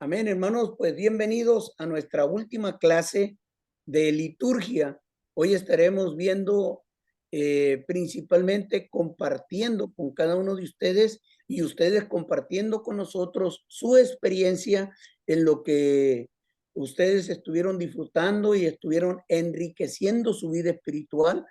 Amén, hermanos, pues bienvenidos a nuestra última clase de liturgia. Hoy estaremos viendo principalmente compartiendo con cada uno de ustedes y ustedes compartiendo con nosotros su experiencia en lo que ustedes estuvieron disfrutando y estuvieron enriqueciendo su vida espiritual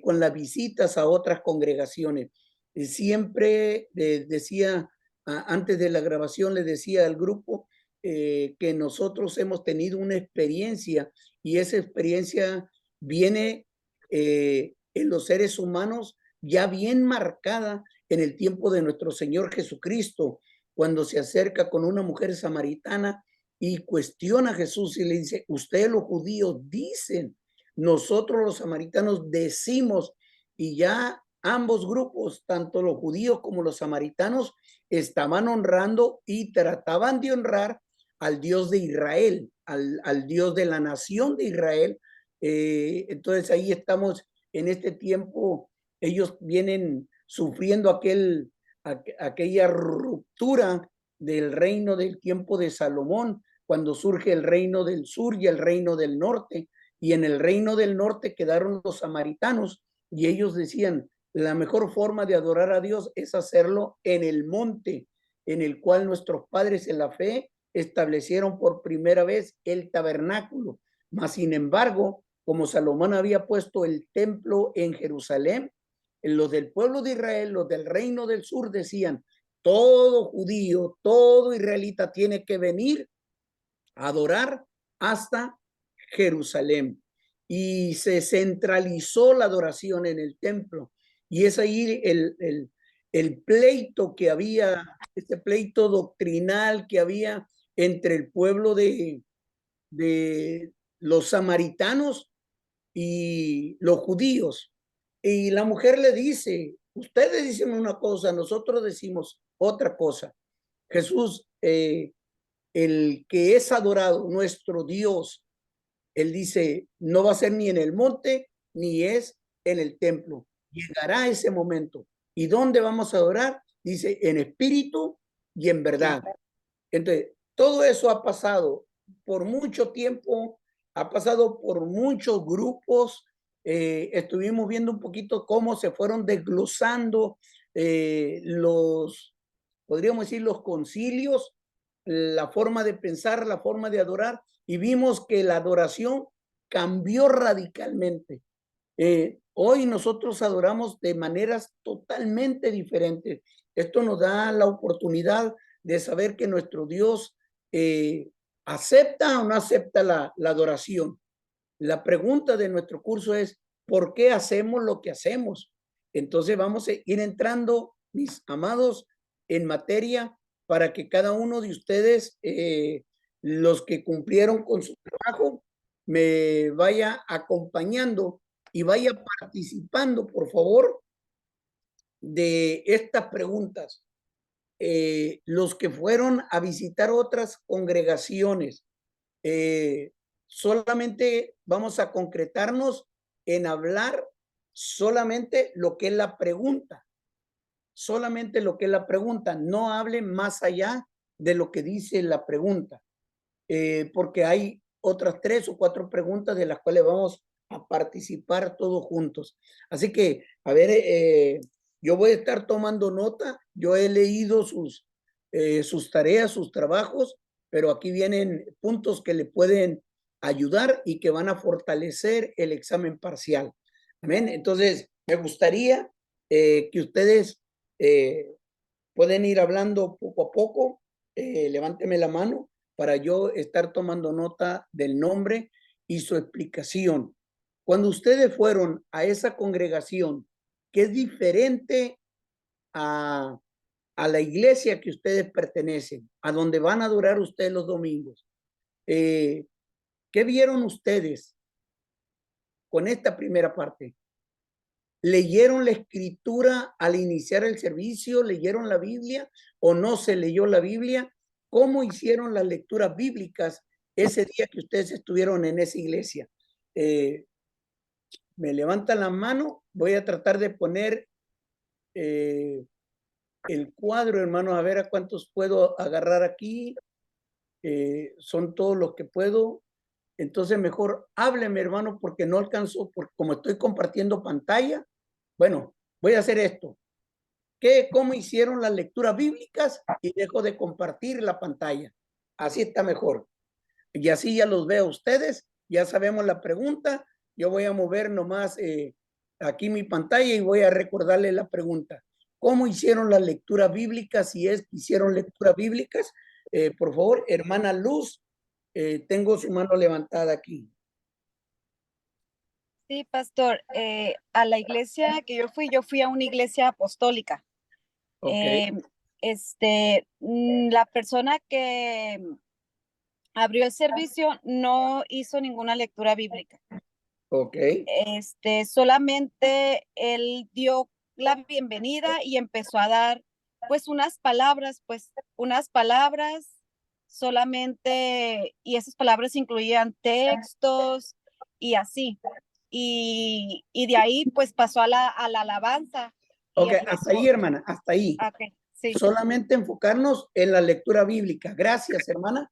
con las visitas a otras congregaciones. Siempre decía antes de la grabación le decía al grupo que nosotros hemos tenido una experiencia y esa experiencia viene en los seres humanos ya bien marcada en el tiempo de nuestro Señor Jesucristo, cuando se acerca con una mujer samaritana y cuestiona a Jesús y le dice, ustedes los judíos dicen, nosotros los samaritanos decimos, y ya ambos grupos, tanto los judíos como los samaritanos, estaban honrando y trataban de honrar al Dios de Israel, al Dios de la nación de Israel. Entonces ahí estamos en este tiempo, ellos vienen sufriendo aquella ruptura del reino del tiempo de Salomón, cuando surge el reino del sur y el reino del norte, y en el reino del norte quedaron los samaritanos, y ellos decían, la mejor forma de adorar a Dios es hacerlo en el monte, en el cual nuestros padres en la fe establecieron por primera vez el tabernáculo. Mas, sin embargo, como Salomón había puesto el templo en Jerusalén, los del pueblo de Israel, los del reino del sur decían, todo judío, todo israelita tiene que venir a adorar hasta Jerusalén. Y se centralizó la adoración en el templo. Y es ahí el pleito que había, este pleito doctrinal que había entre el pueblo de los samaritanos y los judíos. Y la mujer le dice, ustedes dicen una cosa, nosotros decimos otra cosa. Jesús, el que es adorado, nuestro Dios, él dice, no va a ser ni en el monte, ni es en el templo. Llegará ese momento. ¿Y dónde vamos a adorar? Dice, en espíritu y en verdad. Entonces, todo eso ha pasado por mucho tiempo, ha pasado por muchos grupos. Estuvimos viendo un poquito cómo se fueron desglosando podríamos decir, los concilios, la forma de pensar, la forma de adorar, y vimos que la adoración cambió radicalmente. Hoy nosotros adoramos de maneras totalmente diferentes. Esto nos da la oportunidad de saber que nuestro Dios acepta o no acepta la adoración. La pregunta de nuestro curso es, ¿por qué hacemos lo que hacemos? Entonces vamos a ir entrando, mis amados, en materia para que cada uno de ustedes, los que cumplieron con su trabajo, me vaya acompañando y vaya participando, por favor, de estas preguntas. Los que fueron a visitar otras congregaciones, solamente vamos a concretarnos en hablar solamente lo que es la pregunta, solamente lo que es la pregunta, no hable más allá de lo que dice la pregunta, porque hay otras 3 o 4 preguntas de las cuales vamos a participar todos juntos. Así que, a ver, yo voy a estar tomando nota, yo he leído sus tareas, sus trabajos, pero aquí vienen puntos que le pueden ayudar y que van a fortalecer el examen parcial. Amén. Entonces, me gustaría que ustedes pueden ir hablando poco a poco, levánteme la mano para yo estar tomando nota del nombre y su explicación. Cuando ustedes fueron a esa congregación, que es diferente a, a la iglesia que ustedes pertenecen, a donde van a adorar ustedes los domingos, ¿qué vieron ustedes con esta primera parte? ¿Leyeron la escritura al iniciar el servicio? ¿Leyeron la Biblia o no se leyó la Biblia? ¿Cómo hicieron las lecturas bíblicas ese día que ustedes estuvieron en esa iglesia? Me levantan la mano, voy a tratar de poner el cuadro, hermanos, a ver a cuántos puedo agarrar aquí. son todos los que puedo. Entonces mejor hábleme, hermano, porque no alcanzo, porque como estoy compartiendo pantalla, bueno, voy a hacer esto. ¿Cómo hicieron las lecturas bíblicas? Y dejo de compartir la pantalla. Así está mejor. Y así ya los veo a ustedes, ya sabemos la pregunta. Yo voy a mover nomás aquí mi pantalla y voy a recordarle la pregunta. ¿Cómo hicieron las lecturas bíblicas? Si es que hicieron lecturas bíblicas, por favor, hermana Luz, tengo su mano levantada aquí. Sí, pastor, a la iglesia que yo fui a una iglesia apostólica. Ok. La persona que abrió el servicio no hizo ninguna lectura bíblica. Ok. Solamente él dio la bienvenida y empezó a dar pues unas palabras solamente, y esas palabras incluían textos y así. Y de ahí pues pasó a la alabanza. Ok, Y hasta empezó. ahí, hermana, hasta ahí. Okay, sí. Solamente enfocarnos en la lectura bíblica. Gracias, hermana.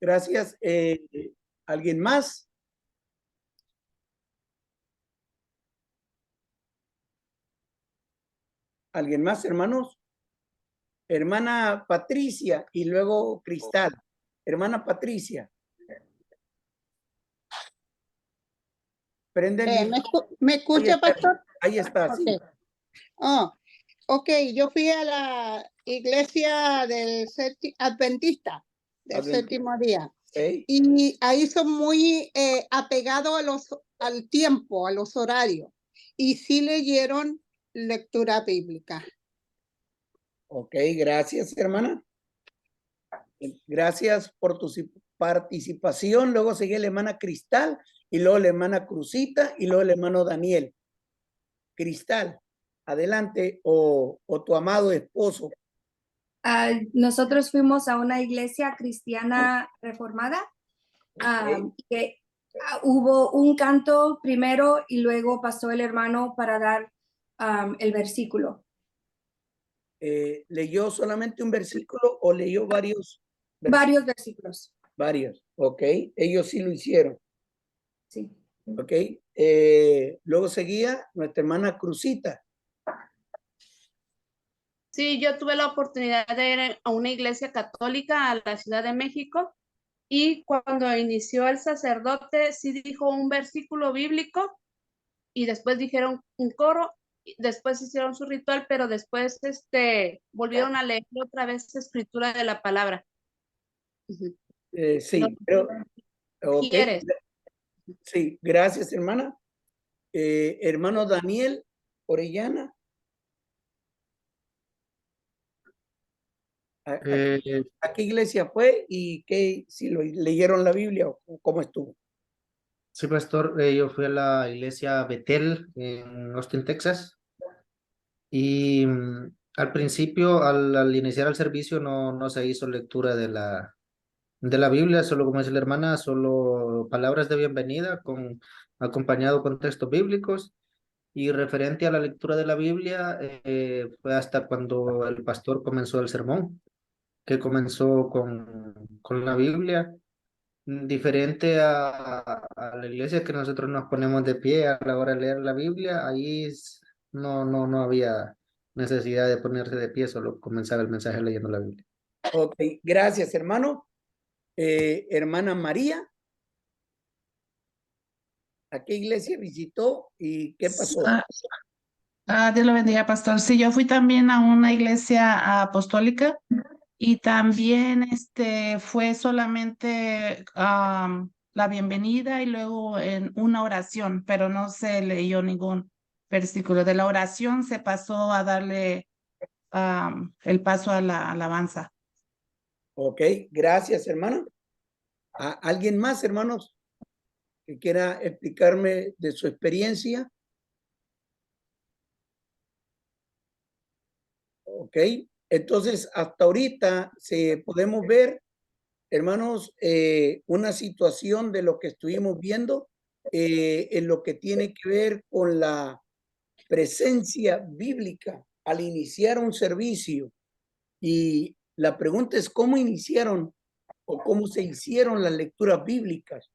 Gracias. ¿Alguien más? ¿Alguien más, hermanos? Hermana Patricia y luego Cristal. Hermana Patricia. Prende el ¿Me escucha, pastor? Ahí está, okay. sí. Oh, ok, yo fui a la iglesia del Adventista, del séptimo día. Okay. Y ahí son muy apegados al tiempo, a los horarios. Y sí leyeron lectura bíblica. Ok, gracias, hermana. Gracias por tu participación. Luego sigue la hermana Cristal y luego la hermana Cruzita y luego el hermano Daniel. Cristal, adelante, o tu amado esposo. Nosotros fuimos a una iglesia cristiana reformada, que hubo un canto primero y luego pasó el hermano para dar el versículo. ¿Leyó solamente un versículo o leyó varios? Varios versículos. Varios, ok. Ellos sí lo hicieron. Sí. Ok. Luego seguía nuestra hermana Cruzita. Sí, yo tuve la oportunidad de ir a una iglesia católica a la Ciudad de México y cuando inició el sacerdote sí dijo un versículo bíblico y después dijeron un coro, después hicieron su ritual, pero después volvieron a leer otra vez la escritura de la palabra. Sí, No, pero ok. ¿quieres? Sí, gracias, hermana. Hermano Daniel Orellana. ¿A qué iglesia fue y si leyeron la Biblia o cómo estuvo? Sí, pastor, yo fui a la iglesia Betel en Austin, Texas, y al principio, al iniciar el servicio, no se hizo lectura de la Biblia, solo como dice la hermana, solo palabras de bienvenida acompañado con textos bíblicos. Y referente a la lectura de la Biblia, fue hasta cuando el pastor comenzó el sermón, que comenzó con la Biblia. Diferente a la iglesia que nosotros nos ponemos de pie a la hora de leer la Biblia, ahí no había necesidad de ponerse de pie, solo comenzaba el mensaje leyendo la Biblia. Ok, gracias, hermano. Hermana María, ¿a qué iglesia visitó y qué pasó? Dios lo bendiga, pastor. Sí, yo fui también a una iglesia apostólica y también fue solamente la bienvenida y luego en una oración, pero no se leyó ningún versículo. De la oración se pasó a darle el paso a la alabanza. Ok, gracias, hermano. ¿Alguien más, hermanos, que quiera explicarme de su experiencia? Ok, entonces hasta ahorita podemos ver, hermanos, una situación de lo que estuvimos viendo en lo que tiene que ver con la presencia bíblica al iniciar un servicio y La pregunta es cómo iniciaron o cómo se hicieron las lecturas bíblicas.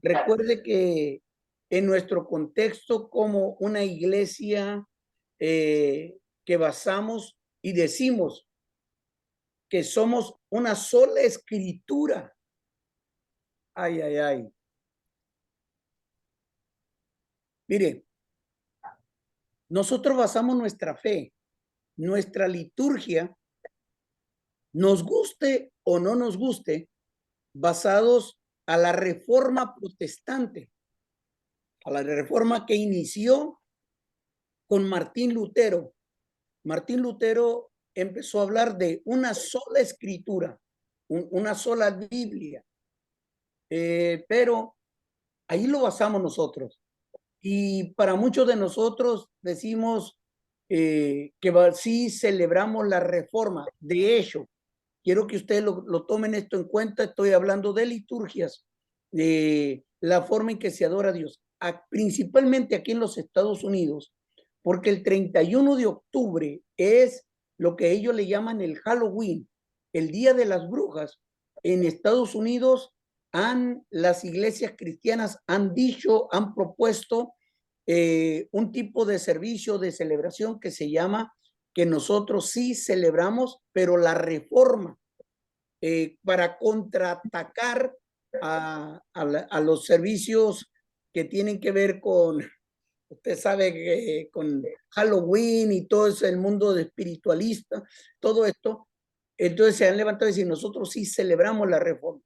Recuerde que en nuestro contexto como una iglesia que basamos y decimos que somos una sola escritura. Ay, ay, ay. Mire, nosotros basamos nuestra fe, nuestra liturgia, nos guste o no nos guste, basados a la reforma protestante, a la reforma que inició con Martín Lutero. Martín Lutero empezó a hablar de una sola escritura, una sola Biblia, pero ahí lo basamos nosotros. Y para muchos de nosotros decimos que sí celebramos la reforma. De hecho, quiero que ustedes lo tomen esto en cuenta. Estoy hablando de liturgias, de la forma en que se adora a Dios, principalmente aquí en los Estados Unidos, porque el 31 de octubre es lo que ellos le llaman el Halloween, el Día de las Brujas. En Estados Unidos las iglesias cristianas han propuesto un tipo de servicio, de celebración que se llama, que nosotros sí celebramos, pero la reforma, para contraatacar a los servicios que tienen que ver con, usted sabe, con Halloween y todo ese, el mundo de espiritualista, todo esto. Entonces se han levantado y dicen, nosotros sí celebramos la reforma.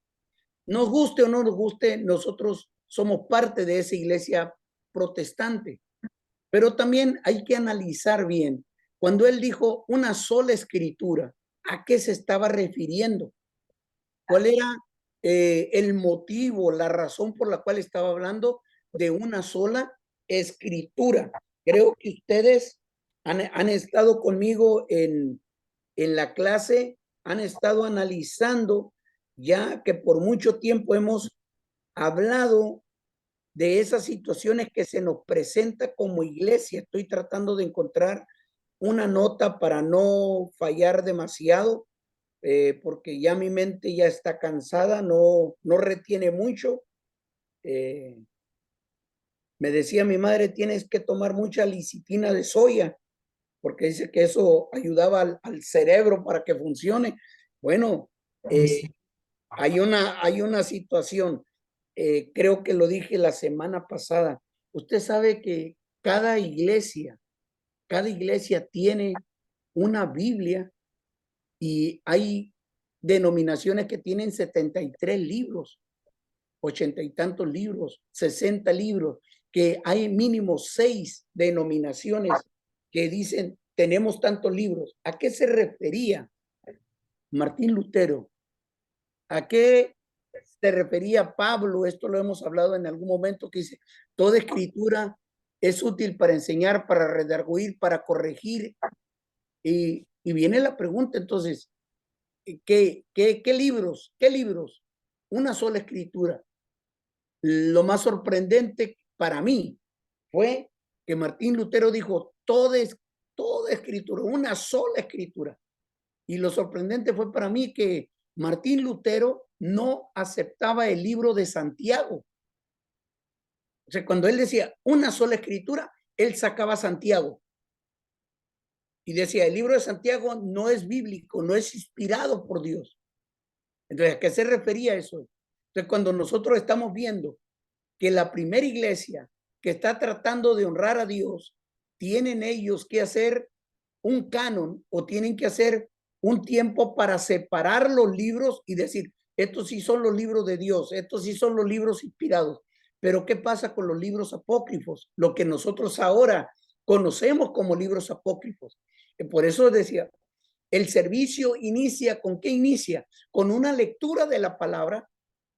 Nos guste o no nos guste, nosotros somos parte de esa iglesia protestante. Pero también hay que analizar bien. Cuando él dijo una sola escritura, ¿a qué se estaba refiriendo? ¿Cuál era el motivo, la razón por la cual estaba hablando de una sola escritura? Creo que ustedes han estado conmigo en la clase, han estado analizando, ya que por mucho tiempo hemos hablado de esas situaciones que se nos presenta como iglesia. Estoy tratando de encontrar una nota para no fallar demasiado, porque ya mi mente ya está cansada, no retiene mucho. Me decía mi madre, tienes que tomar mucha licitina de soya, porque dice que eso ayudaba al cerebro para que funcione. Bueno, hay una situación, creo que lo dije la semana pasada. Usted sabe que cada iglesia tiene una Biblia y hay denominaciones que tienen 73 libros, 80 y tantos libros, 60 libros, que hay mínimo 6 denominaciones que dicen tenemos tantos libros. ¿A qué se refería Martín Lutero? ¿A qué se refería Pablo? Esto lo hemos hablado en algún momento, que dice, toda escritura es útil para enseñar, para redarguir, para corregir. Y viene la pregunta, entonces, ¿qué libros? ¿Qué libros? Una sola escritura. Lo más sorprendente para mí fue que Martín Lutero dijo, toda escritura, una sola escritura. Y lo sorprendente fue para mí que Martín Lutero no aceptaba el libro de Santiago. O sea, cuando él decía una sola escritura, él sacaba Santiago. Y decía, el libro de Santiago no es bíblico, no es inspirado por Dios. Entonces, ¿a qué se refería eso? Entonces, cuando nosotros estamos viendo que la primera iglesia que está tratando de honrar a Dios, tienen ellos que hacer un canon o tienen que hacer un tiempo para separar los libros y decir, estos sí son los libros de Dios, estos sí son los libros inspirados. Pero ¿qué pasa con los libros apócrifos? Lo que nosotros ahora conocemos como libros apócrifos. Por eso decía, el servicio inicia, ¿con qué inicia? Con una lectura de la palabra.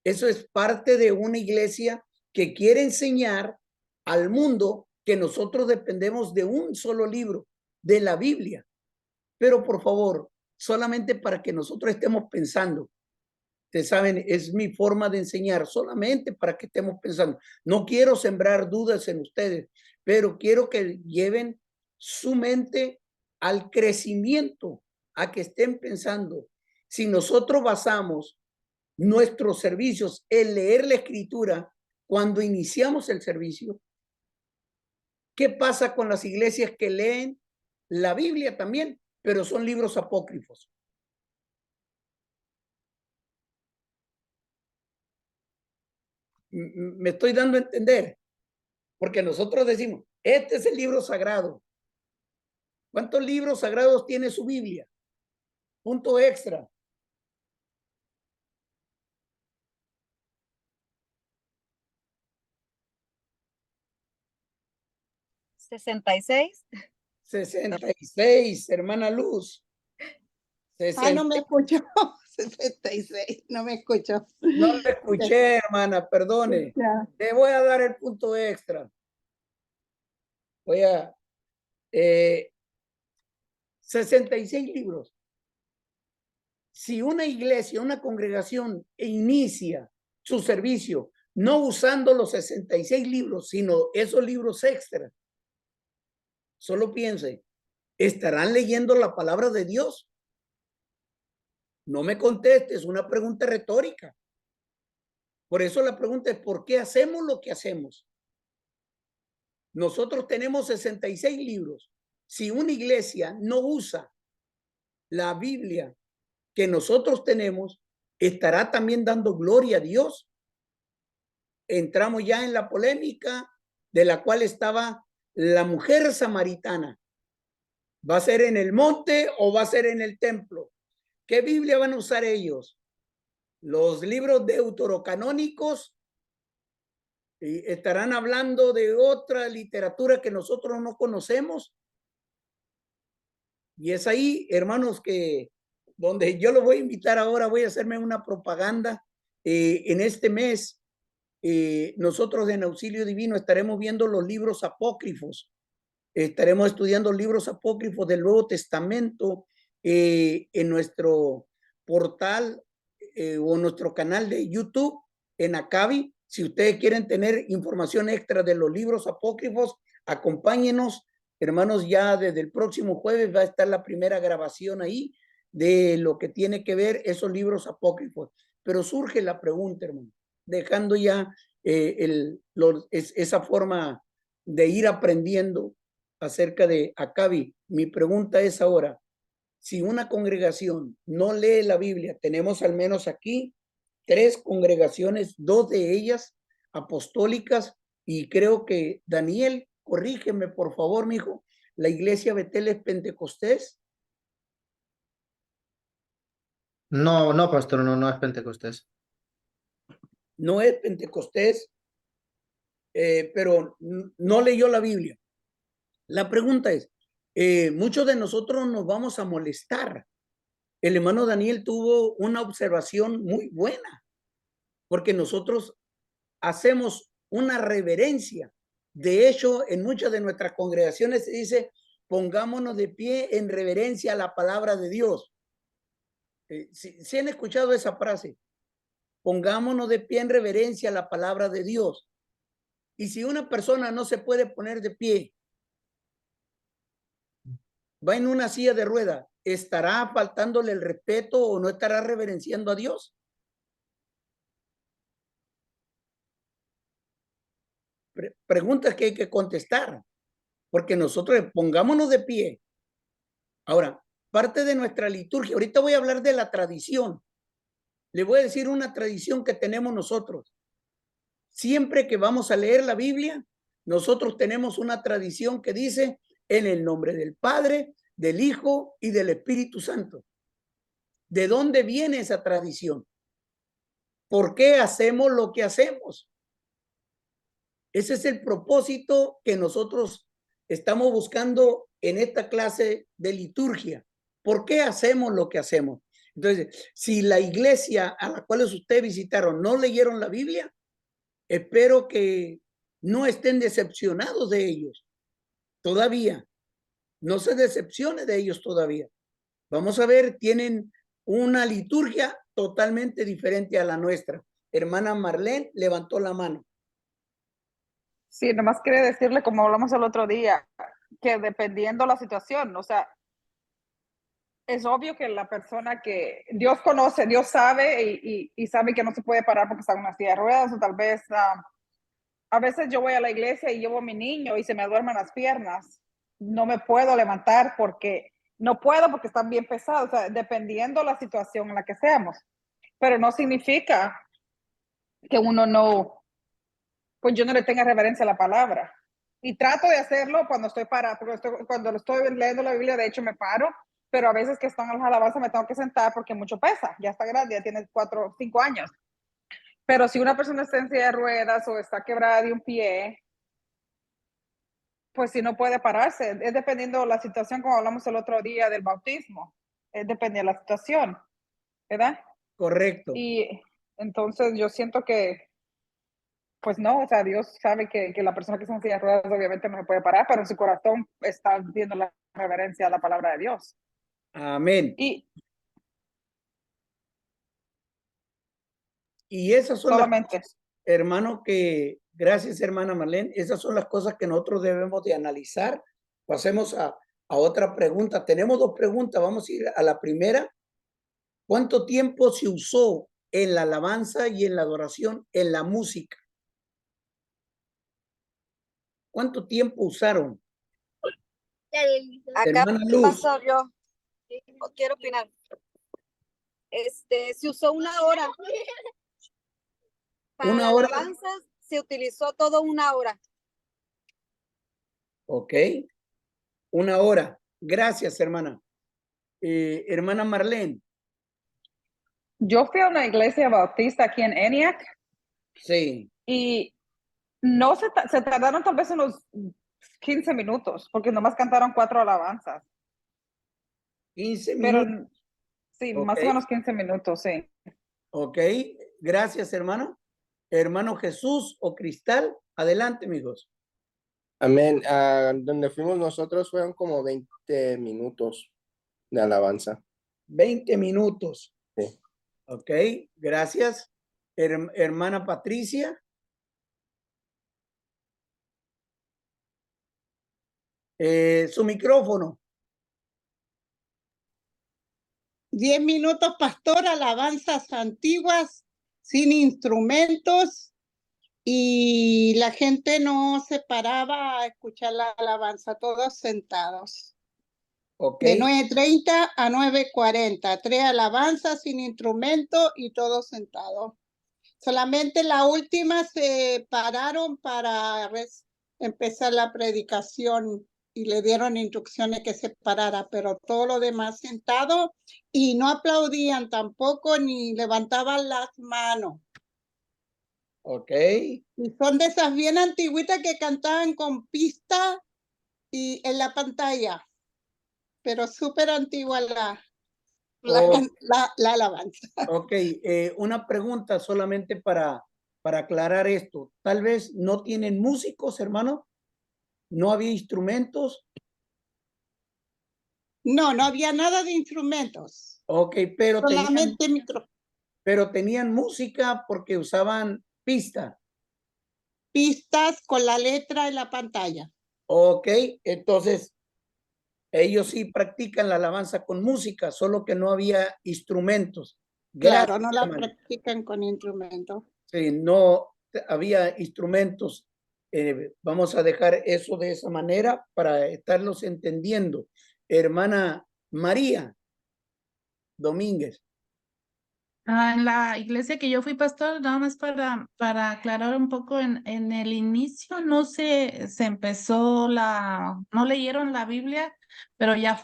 Eso es parte de una iglesia que quiere enseñar al mundo que nosotros dependemos de un solo libro, de la Biblia. Pero por favor, solamente para que nosotros estemos pensando. Ustedes saben, es mi forma de enseñar, solamente para que estemos pensando. No quiero sembrar dudas en ustedes, pero quiero que lleven su mente al crecimiento, a que estén pensando. si nosotros basamos nuestros servicios en leer la escritura cuando iniciamos el servicio, ¿qué pasa con las iglesias que leen la Biblia también, pero son libros apócrifos? Me estoy dando a entender, porque nosotros decimos, este es el libro sagrado. ¿Cuántos libros sagrados tiene su Biblia? Punto extra. ¿66? 66, hermana Luz. 60. No me escuchó. 66, no me escuchó. No le escuché, hermana, perdone. Ya. Le voy a dar el punto extra. Voy a 66 libros. Si una iglesia, una congregación inicia su servicio no usando los 66 libros, sino esos libros extra, solo piense, ¿estarán leyendo la palabra de Dios? No me contestes, una pregunta retórica. Por eso la pregunta es, ¿por qué hacemos lo que hacemos? Nosotros tenemos 66 libros. Si una iglesia no usa la Biblia que nosotros tenemos, ¿estará también dando gloria a Dios? Entramos ya en la polémica de la cual estaba la mujer samaritana. ¿Va a ser en el monte o va a ser en el templo? ¿Qué Biblia van a usar ellos? ¿Los libros deuterocanónicos? ¿Estarán hablando de otra literatura que nosotros no conocemos? Y es ahí, hermanos, que donde yo lo voy a invitar ahora, voy a hacerme una propaganda. En este mes, nosotros en Auxilio Divino estaremos viendo los libros apócrifos. Estaremos estudiando libros apócrifos del Nuevo Testamento en nuestro portal o nuestro canal de YouTube en Acabi. Si ustedes quieren tener información extra de los libros apócrifos, acompáñenos, hermanos. Ya desde el próximo jueves va a estar la primera grabación ahí de lo que tiene que ver esos libros apócrifos. Pero surge la pregunta, hermano, dejando ya esa forma de ir aprendiendo acerca de Acabi. Mi pregunta es ahora, si una congregación no lee la Biblia, tenemos al menos aquí 3 congregaciones, 2 de ellas apostólicas, y creo que Daniel, corrígeme por favor, mijo, ¿la iglesia Betel es pentecostés? No, pastor, no es pentecostés. No es pentecostés, pero no leyó la Biblia. La pregunta es, muchos de nosotros nos vamos a molestar. El hermano Daniel tuvo una observación muy buena, porque nosotros hacemos una reverencia. De hecho, en muchas de nuestras congregaciones se dice, pongámonos de pie en reverencia a la palabra de Dios. ¿Sí han escuchado esa frase? Pongámonos de pie en reverencia a la palabra de Dios. Y si una persona no se puede poner de pie, va en una silla de rueda, ¿estará faltándole el respeto o no estará reverenciando a Dios? Preguntas que hay que contestar, porque nosotros pongámonos de pie. Ahora, parte de nuestra liturgia, ahorita voy a hablar de la tradición. Le voy a decir una tradición que tenemos nosotros. Siempre que vamos a leer la Biblia, nosotros tenemos una tradición que dice, en el nombre del Padre, del Hijo y del Espíritu Santo. ¿De dónde viene esa tradición? ¿Por qué hacemos lo que hacemos? Ese es el propósito que nosotros estamos buscando en esta clase de liturgia. ¿Por qué hacemos lo que hacemos? Entonces, si la iglesia a la cual ustedes visitaron no leyeron la Biblia, espero que no estén decepcionados de ellos todavía. No se decepcione de ellos todavía. Vamos a ver, tienen una liturgia totalmente diferente a la nuestra. Hermana Marlene levantó la mano. Sí, nomás quería decirle, como hablamos el otro día, que dependiendo la situación, o sea, es obvio que la persona que Dios conoce, Dios sabe y sabe que no se puede parar porque está en una silla de ruedas, o tal vez a veces yo voy a la iglesia y llevo a mi niño y se me duermen las piernas. No me puedo levantar porque no puedo porque están bien pesados, o sea, dependiendo la situación en la que seamos. Pero no significa que uno no, pues yo no le tenga reverencia a la palabra. Y trato de hacerlo cuando estoy parada, porque cuando estoy leyendo la Biblia, de hecho me paro, pero a veces que están en las alabanzas me tengo que sentar porque mucho pesa, ya está grande, ya tiene 4 o 5 años. Pero si una persona está en silla de ruedas o está quebrada de un pie, pues si no puede pararse, es dependiendo de la situación, como hablamos el otro día del bautismo, es dependiendo de la situación, ¿verdad? Correcto. Y entonces yo siento que, pues no, o sea, Dios sabe que la persona que está en silla de ruedas obviamente no se puede parar, pero en su corazón está viendo la reverencia a la palabra de Dios. Amén. Y esas son las solamente. cosas, hermano, que, gracias, hermana Marlene, esas son las cosas que nosotros debemos de analizar. Pasemos a otra pregunta. Tenemos 2 preguntas. Vamos a ir a la primera. ¿Cuánto tiempo se usó en la alabanza y en la adoración, en la música? ¿Cuánto tiempo usaron? Acá, Hermana Luz. pastor, yo quiero opinar. Se usó 1 hora. Para 1 las hora. alabanzas se utilizó todo 1 hora. Ok. 1 hora. Gracias, hermana. Hermana Marlene. Yo fui a una iglesia bautista aquí en ENIAC. Sí. Y no se tardaron tal vez unos 15 minutos, porque nomás cantaron 4 alabanzas. 15 Pero minutos. sí, Okay. más o menos 15 minutos, sí. Ok. Gracias, hermano. Hermano Jesús o Cristal, adelante, amigos. Amén. Donde fuimos nosotros fueron como 20 minutos de alabanza. 20 minutos. Sí. Ok, gracias. Hermana Patricia. Su micrófono. 10 minutos, pastor, alabanzas antiguas, sin instrumentos, y la gente no se paraba a escuchar la alabanza, todos sentados. Ok. De 9:30 a 9:40, 3 alabanzas sin instrumento y todos sentados. Solamente la última se pararon para empezar la predicación y le dieron instrucciones que se parara, pero todo lo demás sentado, y no aplaudían tampoco ni levantaban las manos. Ok. Y son de esas bien antiguitas que cantaban con pista y en la pantalla, pero súper antigua la alabanza. Ok, una pregunta solamente para aclarar esto. Tal vez no tienen músicos, hermano. No había instrumentos. No, no había nada de instrumentos. Ok, pero solamente tenían música porque usaban pistas con la letra en la pantalla. Ok, entonces ellos sí practican la alabanza con música, solo que no había instrumentos. Claro, Gracias, no la hermano. practican con instrumentos. Sí, no había instrumentos. Vamos a dejar eso de esa manera para estarlos entendiendo. Hermana María Domínguez. En la iglesia que yo fui pastor, nada más para aclarar un poco, en el inicio no se empezó no leyeron la Biblia, pero ya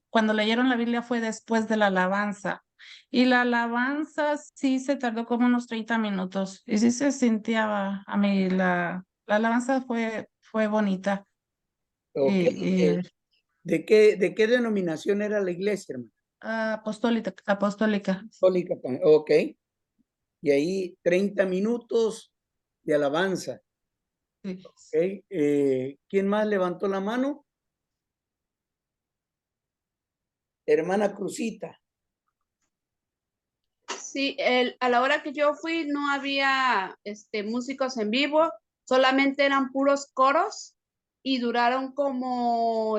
cuando leyeron la Biblia fue después de la alabanza. Y la alabanza sí se tardó como unos 30 minutos. Y sí se sentía, a mí la alabanza fue bonita. Okay. ¿De qué denominación era la iglesia, hermano? Apostólica. Católica. Ok. Y ahí 30 minutos de alabanza. Sí. Okay. ¿Quién más levantó la mano? Hermana Cruzita. Sí, a la hora que yo fui no había músicos en vivo, solamente eran puros coros y duraron como,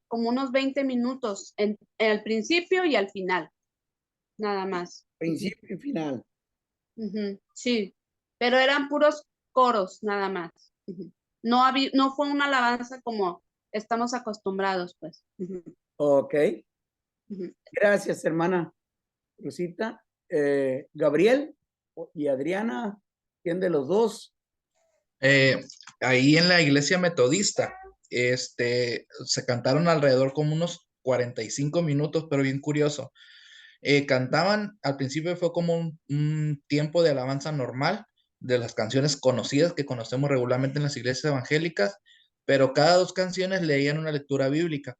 como unos 20 minutos al principio y al final, nada más. Principio y final. Ujú, sí, pero eran puros coros, nada más. Ujú. No fue una alabanza como estamos acostumbrados, pues. Ujú, Ok. ujú. Gracias, hermana Rosita. Gabriel y Adriana, ¿quién de los dos? Ahí en la iglesia metodista, se cantaron alrededor como unos 45 minutos, pero bien curioso. Cantaban, al principio fue como un tiempo de alabanza normal de las canciones conocidas que conocemos regularmente en las iglesias evangélicas, pero cada 2 canciones leían una lectura bíblica.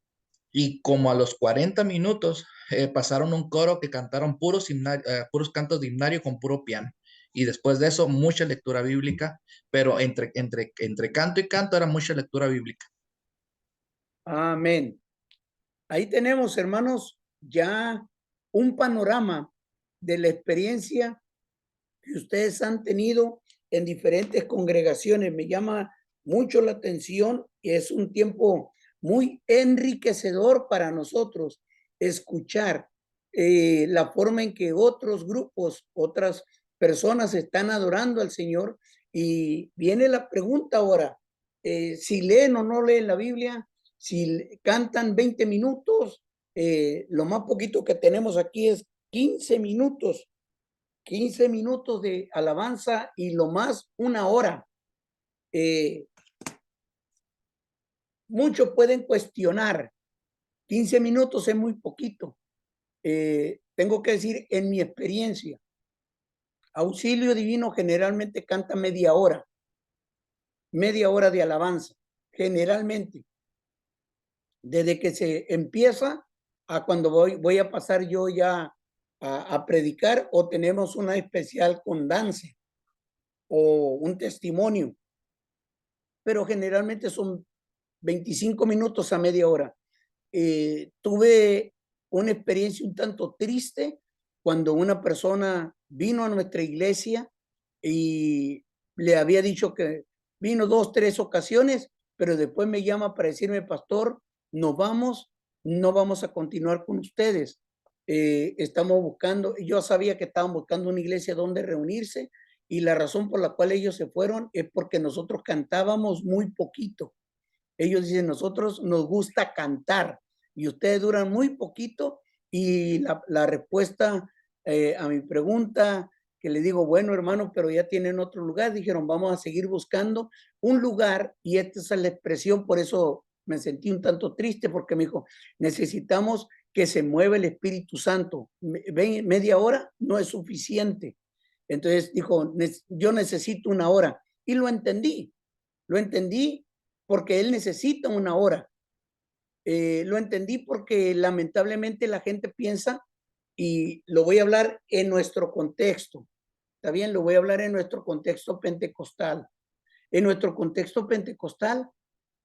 Y como a los 40 minutos pasaron un coro que cantaron puros cantos de himnario con puro piano. Y después de eso, mucha lectura bíblica, pero entre canto y canto era mucha lectura bíblica. Amén. Ahí tenemos, hermanos, ya un panorama de la experiencia que ustedes han tenido en diferentes congregaciones. Me llama mucho la atención y es un tiempo muy enriquecedor para nosotros escuchar la forma en que otros grupos, otras personas están adorando al Señor. Y viene la pregunta ahora, si leen o no leen la Biblia, si cantan 20 minutos, lo más poquito que tenemos aquí es 15 minutos. 15 minutos de alabanza y lo más 1 hora. Muchos pueden cuestionar, 15 minutos es muy poquito. Tengo que decir, en mi experiencia, Auxilio Divino generalmente canta media hora de alabanza, generalmente, desde que se empieza a cuando voy a pasar yo ya a predicar, o tenemos una especial con danza o un testimonio, pero generalmente son 25 minutos a media hora. Tuve una experiencia un tanto triste cuando una persona vino a nuestra iglesia y le había dicho que vino 2, 3 ocasiones, pero después me llama para decirme, pastor, nos vamos, no vamos a continuar con ustedes. Estamos buscando, yo sabía que estaban buscando una iglesia donde reunirse, y la razón por la cual ellos se fueron es porque nosotros cantábamos muy poquito. Ellos dicen, nosotros nos gusta cantar y ustedes duran muy poquito. Y la respuesta a mi pregunta, que le digo, bueno, hermano, pero ya tienen otro lugar, dijeron, vamos a seguir buscando un lugar. Y esta es la expresión, por eso me sentí un tanto triste, porque me dijo, necesitamos que se mueva el Espíritu Santo. Media hora no es suficiente. Entonces dijo, yo necesito 1 hora. Y lo entendí porque él necesita 1 hora. Lo entendí porque lamentablemente la gente piensa, y lo voy a hablar en nuestro contexto, ¿está bien? Lo voy a hablar en nuestro contexto pentecostal. En nuestro contexto pentecostal,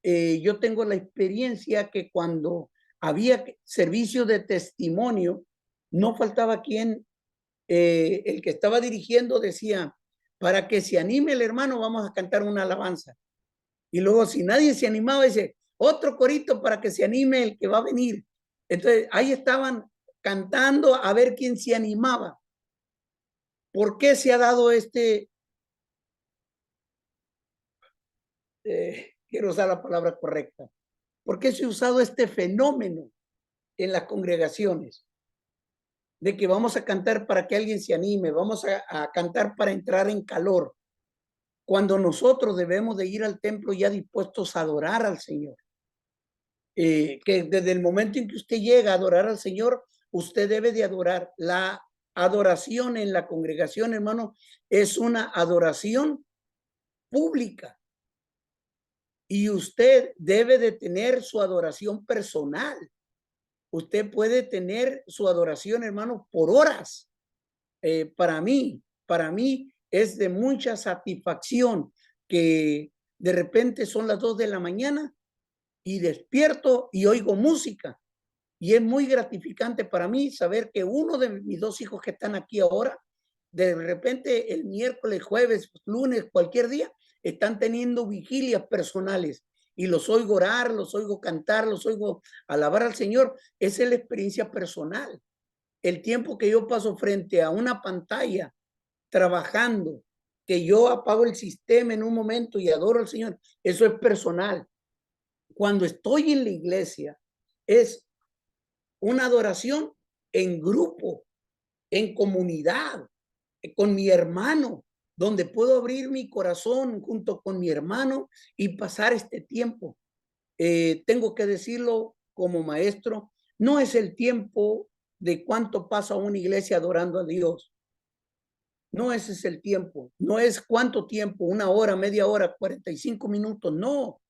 yo tengo la experiencia que cuando había servicio de testimonio, no faltaba quien, el que estaba dirigiendo decía, para que se anime el hermano, vamos a cantar una alabanza. Y luego, si nadie se animaba, dice, otro corito para que se anime el que va a venir. Entonces, ahí estaban cantando a ver quién se animaba. ¿Por qué se ha dado quiero usar la palabra correcta? ¿Por qué se ha usado este fenómeno en las congregaciones? De que vamos a cantar para que alguien se anime, vamos a cantar para entrar en calor, cuando nosotros debemos de ir al templo ya dispuestos a adorar al Señor. Que desde el momento en que usted llega a adorar al Señor, usted debe de adorar. La adoración en la congregación, hermano, es una adoración pública. Y usted debe de tener su adoración personal. Usted puede tener su adoración, hermano, por horas. Para mí es de mucha satisfacción que de repente son las 2 de la mañana y despierto y oigo música. Y es muy gratificante para mí saber que uno de mis 2 hijos que están aquí ahora, de repente el miércoles, jueves, lunes, cualquier día, están teniendo vigilias personales. y los oigo orar, los oigo cantar, los oigo alabar al Señor. Esa es la experiencia personal. El tiempo que yo paso frente a una pantalla trabajando, que yo apago el sistema en un momento y adoro al Señor, eso es personal. Cuando estoy en la iglesia, es una adoración en grupo, en comunidad, con mi hermano, donde puedo abrir mi corazón junto con mi hermano y pasar este tiempo. Tengo que decirlo como maestro, no es el tiempo de cuánto pasa una iglesia adorando a Dios. No ese es el tiempo, no es cuánto tiempo, 1 hora, media hora, 45 minutos, no.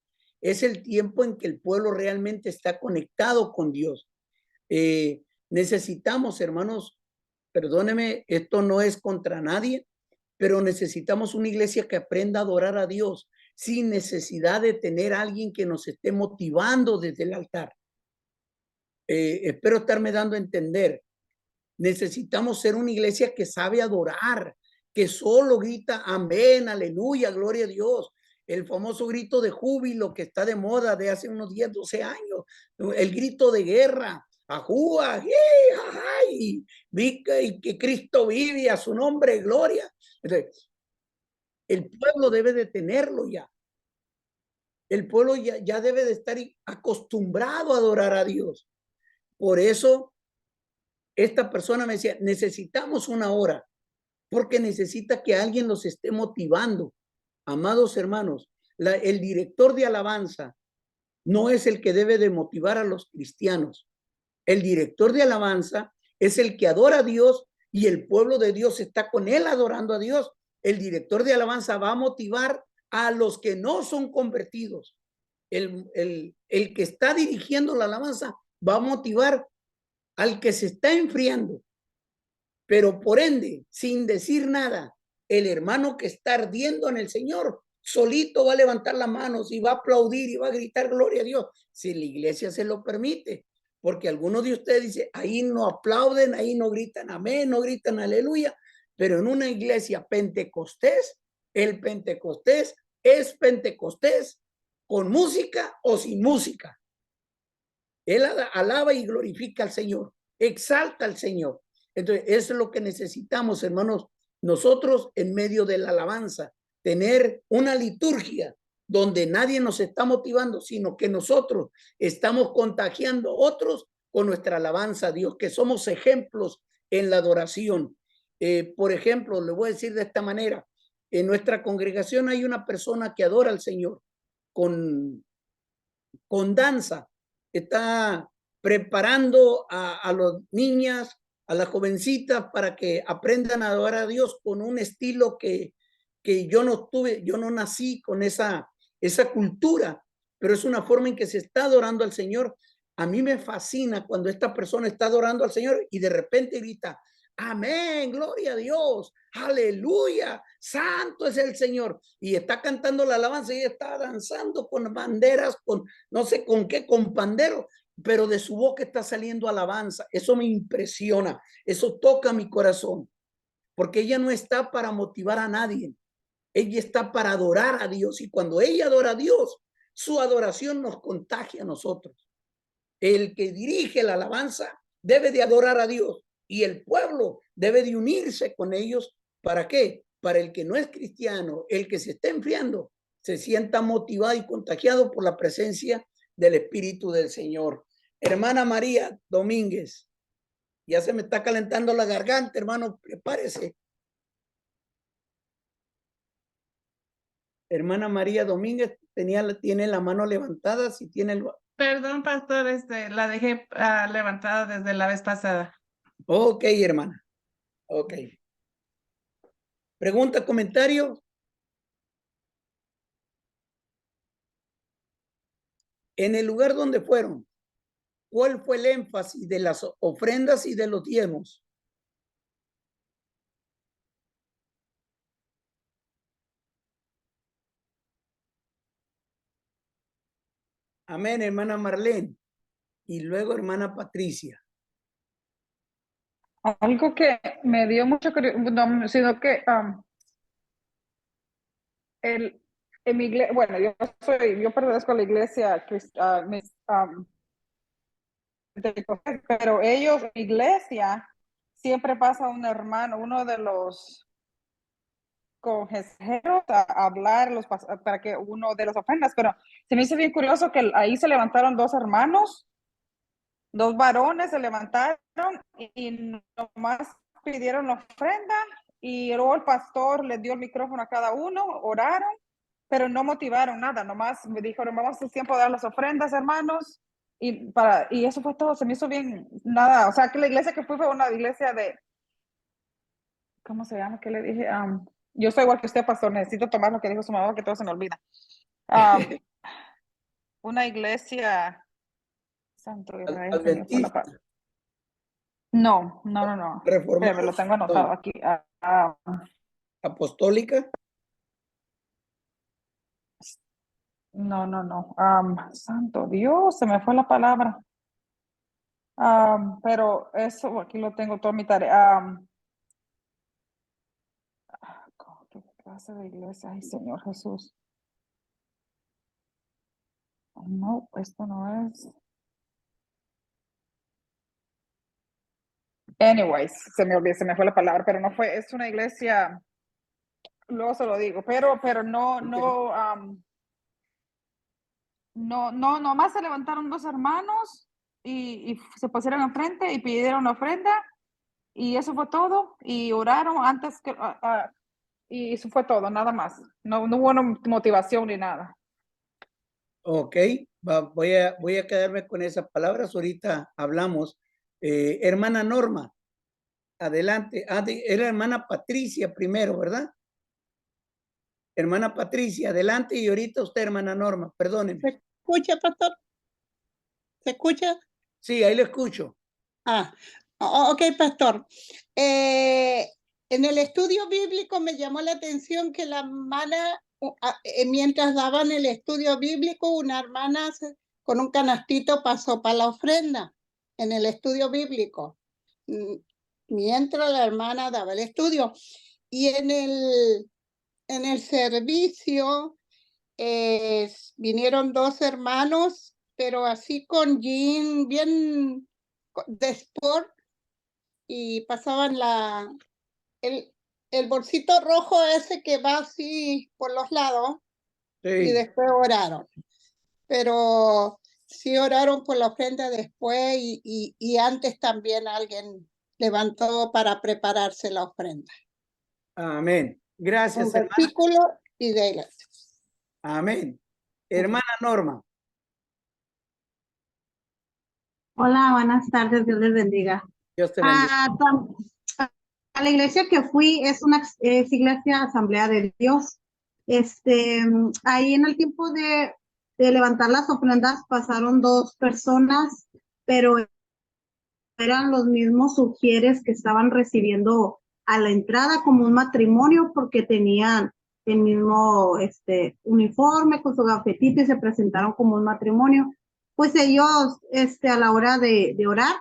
Es el tiempo en que el pueblo realmente está conectado con Dios. Necesitamos, hermanos, perdóneme, esto no es contra nadie, pero necesitamos una iglesia que aprenda a adorar a Dios sin necesidad de tener a alguien que nos esté motivando desde el altar. Espero estarme dando a entender. Necesitamos ser una iglesia que sabe adorar, que solo grita amén, aleluya, gloria a Dios. El famoso grito de júbilo que está de moda de hace unos 10, 12 años. El grito de guerra. Ajúa, y que Cristo vive, a su nombre, gloria. Entonces, el pueblo debe de tenerlo ya. El pueblo ya debe de estar acostumbrado a adorar a Dios. Por eso, esta persona me decía, necesitamos 1 hora, porque necesita que alguien los esté motivando. Amados hermanos, el director de alabanza no es el que debe de motivar a los cristianos. El director de alabanza es el que adora a Dios y el pueblo de Dios está con él adorando a Dios. El director de alabanza va a motivar a los que no son convertidos. El que está dirigiendo la alabanza va a motivar al que se está enfriando. Pero por ende, sin decir nada, el hermano que está ardiendo en el Señor solito va a levantar las manos y va a aplaudir y va a gritar gloria a Dios, si la iglesia se lo permite. Porque algunos de ustedes dicen, ahí no aplauden, ahí no gritan amén, no gritan aleluya, pero en una iglesia pentecostés, el pentecostés es pentecostés con música o sin música. Él alaba y glorifica al Señor, exalta al Señor. Entonces, eso es lo que necesitamos, hermanos, nosotros en medio de la alabanza, tener una liturgia donde nadie nos está motivando, sino que nosotros estamos contagiando a otros con nuestra alabanza a Dios, que somos ejemplos en la adoración. Por ejemplo, le voy a decir de esta manera, en nuestra congregación hay una persona que adora al Señor con danza, está preparando a las niñas, a las jovencitas para que aprendan a adorar a Dios con un estilo que yo no nací con esa cultura, pero es una forma en que se está adorando al Señor. A mí me fascina cuando esta persona está adorando al Señor y de repente grita, amén, gloria a Dios, aleluya, santo es el Señor. Y está cantando la alabanza y está danzando con banderas, con no sé con qué, con pandero, pero de su boca está saliendo alabanza. Eso me impresiona, eso toca mi corazón, porque ella no está para motivar a nadie, ella está para adorar a Dios. Y cuando ella adora a Dios, su adoración nos contagia a nosotros. El que dirige la alabanza debe de adorar a Dios y el pueblo debe de unirse con ellos. ¿Para qué? Para el que no es cristiano, el que se está enfriando, se sienta motivado y contagiado por la presencia del Espíritu del Señor. Hermana María Domínguez, ya se me está calentando la garganta, hermano, prepárese. Hermana María Domínguez tiene la mano levantada, si tiene el... Perdón, pastor, la dejé levantada desde la vez pasada. Ok, hermana. Ok. ¿Pregunta, comentario? En el lugar donde fueron, ¿cuál fue el énfasis de las ofrendas y de los diezmos? Amén, hermana Marlene. Y luego, hermana Patricia. Algo que me dio mucho curiosidad, sino que en mi iglesia, bueno, yo pertenezco a la iglesia pero ellos, mi iglesia, siempre pasa un hermano, uno de los consejeros a hablar para que uno de las ofrendas, pero se me hizo bien curioso que ahí se levantaron dos hermanos, dos varones se levantaron y nomás pidieron la ofrenda y luego el pastor les dio el micrófono a cada uno, oraron, pero no motivaron nada, nomás me dijeron, vamos a tiempo de dar las ofrendas, hermanos, y eso fue todo, se me hizo bien, nada, o sea, que la iglesia que fue una iglesia de, ¿cómo se llama? ¿Qué le dije? Yo soy igual que usted, pastor, necesito tomar lo que dijo su mamá, que todo se me olvida. Una iglesia, santo Israel, se me fue la palabra. No. Reformada. Espérame, lo tengo anotado aquí. Apostólica. No. Santo Dios, se me fue la palabra. Pero eso, aquí lo tengo toda mi tarea. ¿Qué clase de iglesia? Ay, Señor Jesús. No, esto no es. Anyways, se me fue la palabra, pero no fue, es una iglesia, luego se lo digo, pero nomás se levantaron dos hermanos y se pusieron enfrente y pidieron ofrenda y eso fue todo y oraron antes que y eso fue todo, nada más. No hubo una motivación ni nada. Ok, voy a quedarme con esas palabras. Ahorita hablamos. Hermana Norma, adelante. Era hermana Patricia primero, ¿verdad? Hermana Patricia, adelante, y ahorita usted, hermana Norma, perdónenme. ¿Se escucha, pastor? ¿Se escucha? Sí, ahí lo escucho. Ok, pastor. En el estudio bíblico me llamó la atención que la hermana, mientras daban el estudio bíblico, una hermana con un canastito pasó para la ofrenda en el estudio bíblico, mientras la hermana daba el estudio. Y en el servicio vinieron dos hermanos, pero así con jean bien de sport, y pasaban el bolsito rojo ese que va así por los lados, Sí. Y después oraron. Pero sí oraron por la ofrenda después y antes también alguien levantó para prepararse la ofrenda. Amén. Gracias, Un versículo y de iglesia. Amén. Hermana Norma. Hola, buenas tardes, Dios les bendiga. Dios te bendiga. A la iglesia que fui es iglesia Asamblea de Dios. Ahí en el tiempo de levantar las ofrendas pasaron dos personas, pero eran los mismos sugieres que estaban recibiendo a la entrada como un matrimonio porque tenían el mismo uniforme con su gafetito y se presentaron como un matrimonio. Pues ellos a la hora de orar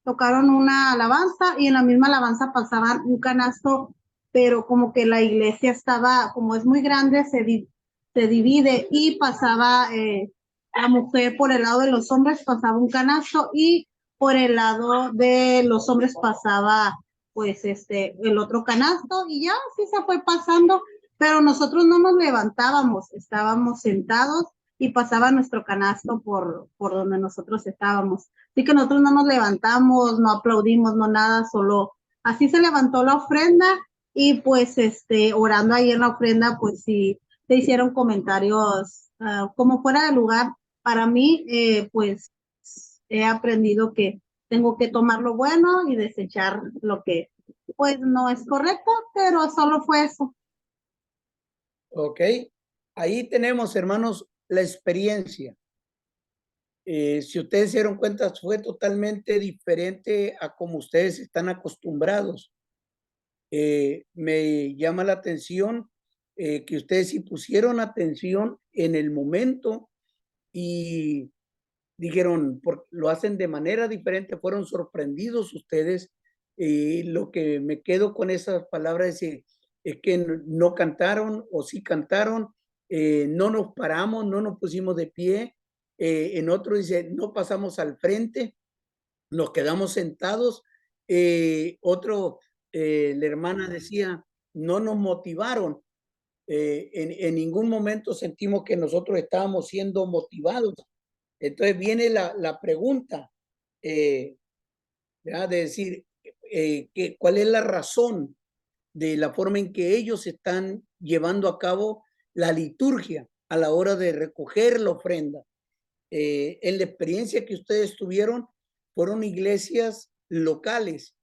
tocaron una alabanza y en la misma alabanza pasaban un canasto, pero como que la iglesia estaba, como es muy grande, se divide y pasaba la mujer por el lado de los hombres pasaba un canasto y por el lado de los hombres pasaba pues el otro canasto y ya así se fue pasando, pero nosotros no nos levantábamos, estábamos sentados y pasaba nuestro canasto por donde nosotros estábamos. Así que nosotros no nos levantamos, no aplaudimos, no nada, solo así se levantó la ofrenda y pues orando ahí en la ofrenda, pues sí, se hicieron comentarios como fuera de lugar. Para mí, pues he aprendido que tengo que tomar lo bueno y desechar lo que pues no es correcto, pero solo fue eso. Ok, ahí tenemos, hermanos, la experiencia. Si ustedes se dieron cuenta, fue totalmente diferente a como ustedes están acostumbrados. Me llama la atención que ustedes sí pusieron atención en el momento y dijeron, lo hacen de manera diferente, fueron sorprendidos ustedes. Lo que me quedo con esas palabras es que no cantaron o sí cantaron, no nos paramos, no nos pusimos de pie. En otro dice, no pasamos al frente, nos quedamos sentados. La hermana decía, no nos motivaron. En ningún momento sentimos que nosotros estábamos siendo motivados. Entonces viene la pregunta, de decir, ¿cuál es la razón de la forma en que ellos están llevando a cabo la liturgia a la hora de recoger la ofrenda? En la experiencia que ustedes tuvieron, fueron iglesias locales.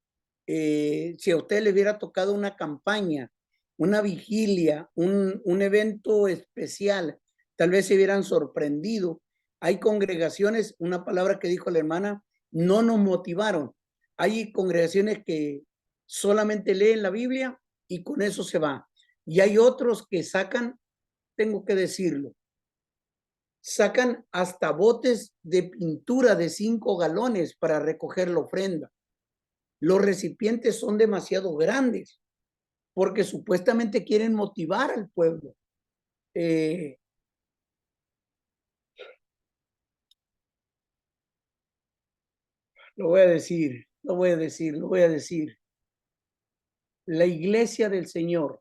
Si a ustedes les hubiera tocado una campaña, una vigilia, un evento especial, tal vez se hubieran sorprendido. Hay congregaciones, una palabra que dijo la hermana, no nos motivaron. Hay congregaciones que solamente leen la Biblia y con eso se va. Y hay otros que sacan, tengo que decirlo, sacan hasta botes de pintura de 5 galones para recoger la ofrenda. Los recipientes son demasiado grandes porque supuestamente quieren motivar al pueblo. Lo voy a decir. La iglesia del Señor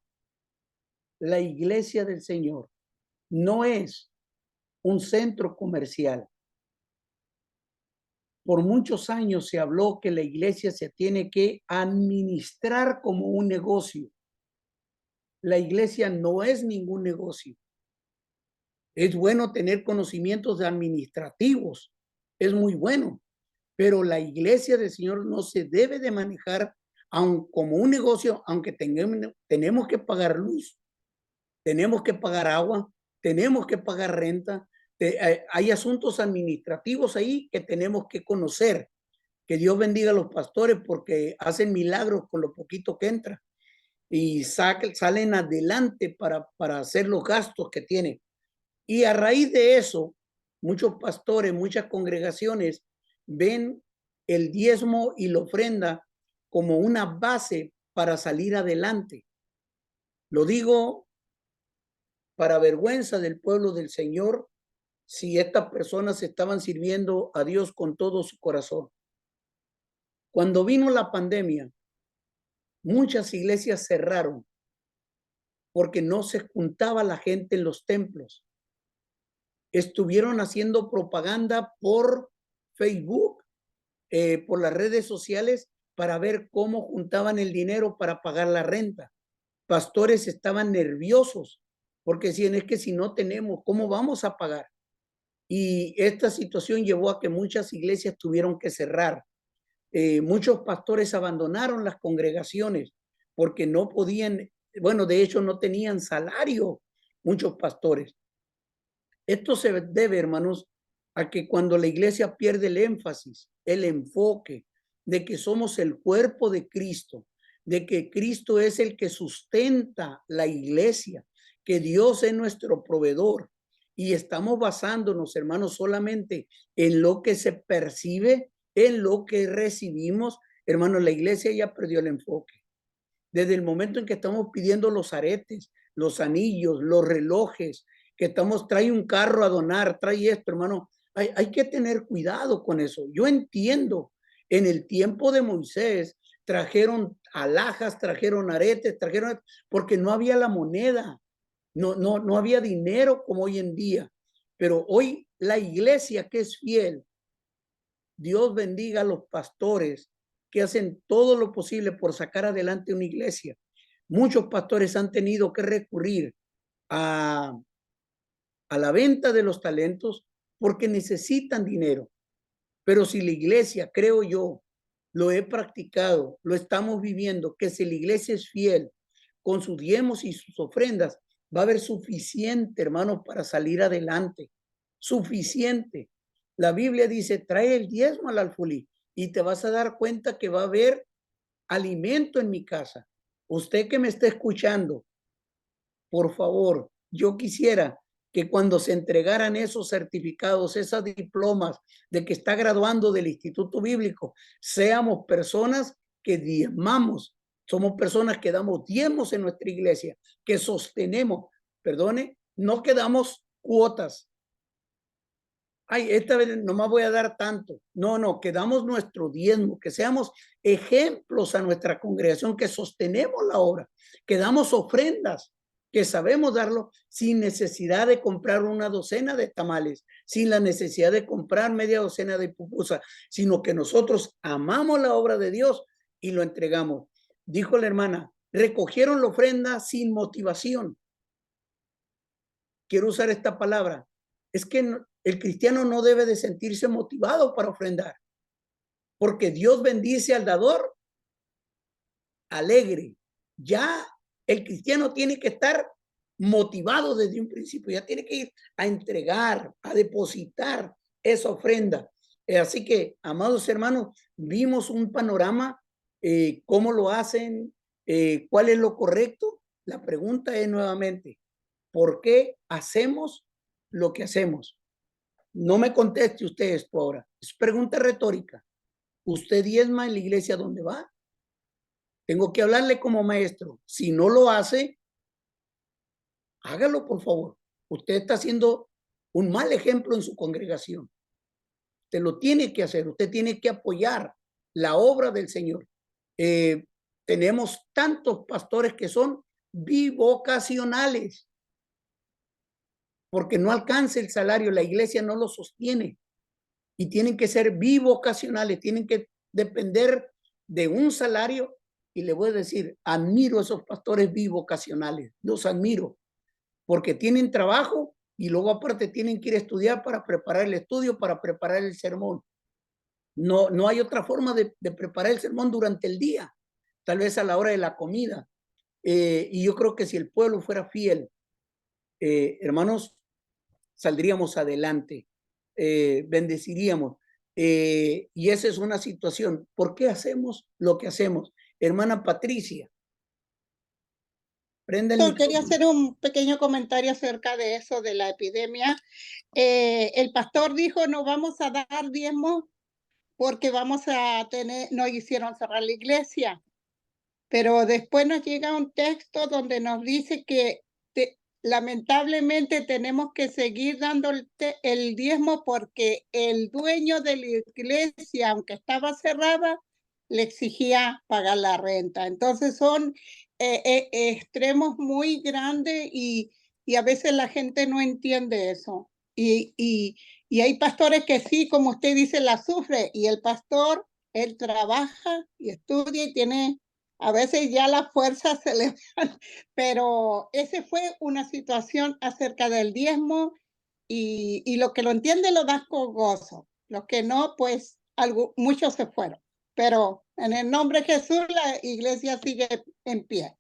no es un centro comercial. Por muchos años se habló que la iglesia se tiene que administrar como un negocio. La iglesia no es ningún negocio. Es bueno tener conocimientos administrativos, es muy bueno, pero la iglesia del Señor no se debe de manejar como un negocio, aunque tenemos que pagar luz, tenemos que pagar agua, tenemos que pagar renta. Hay asuntos administrativos ahí que tenemos que conocer. Que Dios bendiga a los pastores porque hacen milagros con lo poquito que entra y salen adelante para hacer los gastos que tienen. Y a raíz de eso, muchos pastores, muchas congregaciones ven el diezmo y la ofrenda como una base para salir adelante. Lo digo para vergüenza del pueblo del Señor, si estas personas estaban sirviendo a Dios con todo su corazón. Cuando vino la pandemia, muchas iglesias cerraron porque no se juntaba la gente en los templos. Estuvieron haciendo propaganda por Facebook, por las redes sociales, para ver cómo juntaban el dinero para pagar la renta. Pastores estaban nerviosos porque decían, es que si no tenemos, ¿cómo vamos a pagar? Y esta situación llevó a que muchas iglesias tuvieron que cerrar. Muchos pastores abandonaron las congregaciones porque no podían, bueno, de hecho no tenían salario muchos pastores. Esto se debe, hermanos, a que cuando la iglesia pierde el énfasis, el enfoque de que somos el cuerpo de Cristo, de que Cristo es el que sustenta la iglesia, que Dios es nuestro proveedor y estamos basándonos, hermanos, solamente en lo que se percibe, en lo que recibimos, hermanos, la iglesia ya perdió el enfoque. Desde el momento en que estamos pidiendo los aretes, los anillos, los relojes, que trae un carro a donar, trae esto, hermano, hay que tener cuidado con eso. Yo entiendo, en el tiempo de Moisés trajeron alhajas, trajeron aretes, porque no había la moneda, no había dinero como hoy en día. Pero hoy la iglesia que es fiel, Dios bendiga a los pastores que hacen todo lo posible por sacar adelante una iglesia. Muchos pastores han tenido que recurrir a la venta de los talentos porque necesitan dinero. Pero si la iglesia, creo yo, lo he practicado, lo estamos viviendo, que si la iglesia es fiel con sus diezmos y sus ofrendas, va a haber suficiente, hermanos, para salir adelante. Suficiente. La Biblia dice, trae el diezmo al alfolí y te vas a dar cuenta que va a haber alimento en mi casa. Usted que me está escuchando, por favor, yo quisiera que cuando se entregaran esos certificados, esas diplomas de que está graduando del Instituto Bíblico, seamos personas que diezmamos, somos personas que damos diezmos en nuestra iglesia, que sostenemos, no quedamos cuotas. Ay, esta vez nomás voy a dar tanto. No, que damos nuestro diezmo, que seamos ejemplos a nuestra congregación, que sostenemos la obra, que damos ofrendas, que sabemos darlo sin necesidad de comprar una docena de tamales, sin la necesidad de comprar media docena de pupusas, sino que nosotros amamos la obra de Dios y lo entregamos. Dijo la hermana, recogieron la ofrenda sin motivación. Quiero usar esta palabra. Es que el cristiano no debe de sentirse motivado para ofrendar, porque Dios bendice al dador alegre. Ya el cristiano tiene que estar motivado desde un principio, ya tiene que ir a entregar, a depositar esa ofrenda. Así que, amados hermanos, vimos un panorama, cómo lo hacen, cuál es lo correcto. La pregunta es nuevamente, ¿por qué hacemos lo que hacemos? No me conteste usted esto ahora. Es pregunta retórica. ¿Usted diezma en la iglesia donde va? Tengo que hablarle como maestro. Si no lo hace, hágalo, por favor. Usted está haciendo un mal ejemplo en su congregación. Usted lo tiene que hacer. Usted tiene que apoyar la obra del Señor. Tenemos tantos pastores que son bivocacionales, porque no alcanza el salario, la iglesia no lo sostiene. Y tienen que ser bivocacionales, tienen que depender de un salario. Y le voy a decir, admiro a esos pastores bivocacionales, los admiro, porque tienen trabajo y luego aparte tienen que ir a estudiar para preparar el estudio, para preparar el sermón. No hay otra forma de preparar el sermón durante el día, tal vez a la hora de la comida. Y yo creo que si el pueblo fuera fiel, hermanos, saldríamos adelante. Bendeciríamos. Y esa es una situación. ¿Por qué hacemos lo que hacemos? Hermana Patricia. Quería hacer un pequeño comentario acerca de eso, de la epidemia. El pastor dijo, no vamos a dar diezmo porque vamos a tener, no hicieron cerrar la iglesia. Pero después nos llega un texto donde nos dice que lamentablemente tenemos que seguir dando el diezmo porque el dueño de la iglesia, aunque estaba cerrada, le exigía pagar la renta. Entonces son extremos muy grandes y a veces la gente no entiende eso. Y hay pastores que sí, como usted dice, la sufre, y el pastor, él trabaja y estudia y tiene... A veces ya las fuerzas se le van, pero esa fue una situación acerca del diezmo y lo que lo entiende lo da con gozo. Los que no, pues muchos se fueron. Pero en el nombre de Jesús la iglesia sigue en pie.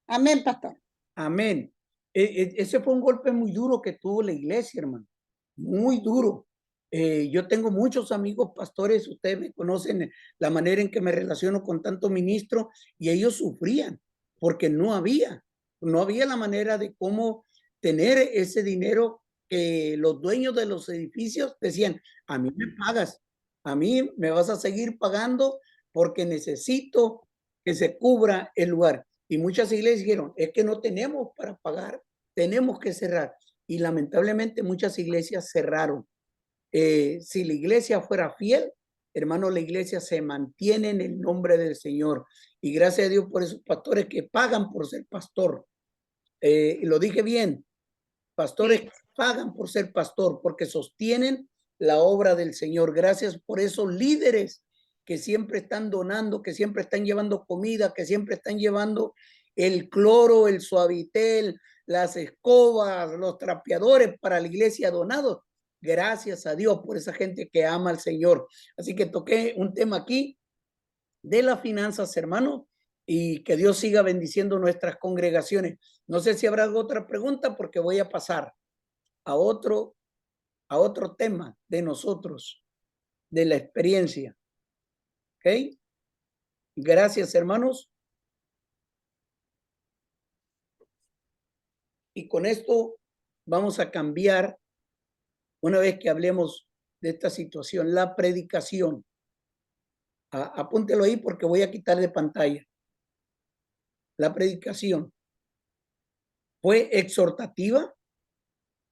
Amén, pastor. Amén. Ese fue un golpe muy duro que tuvo la iglesia, hermano. Muy duro. Yo tengo muchos amigos pastores, ustedes me conocen la manera en que me relaciono con tanto ministro, y ellos sufrían porque no había la manera de cómo tener ese dinero que los dueños de los edificios decían, a mí me pagas, a mí me vas a seguir pagando porque necesito que se cubra el lugar. Y muchas iglesias dijeron, es que no tenemos para pagar, tenemos que cerrar. Y lamentablemente muchas iglesias cerraron. Si la iglesia fuera fiel, hermano, la iglesia se mantiene en el nombre del Señor. Y gracias a Dios por esos pastores que pagan por ser pastor. Lo dije bien, pastores que pagan por ser pastor, porque sostienen la obra del Señor. Gracias por esos líderes que siempre están donando, que siempre están llevando comida, que siempre están llevando el cloro, el suavitel, las escobas, los trapeadores para la iglesia donados. Gracias a Dios por esa gente que ama al Señor. Así que toqué un tema aquí de las finanzas, hermano, y que Dios siga bendiciendo nuestras congregaciones. No sé si habrá otra pregunta porque voy a pasar a otro tema de nosotros, de la experiencia. ¿Ok? Gracias, hermanos. Y con esto vamos a cambiar, una vez que hablemos de esta situación, la predicación. Apúntelo ahí porque voy a quitar de pantalla. La predicación fue exhortativa,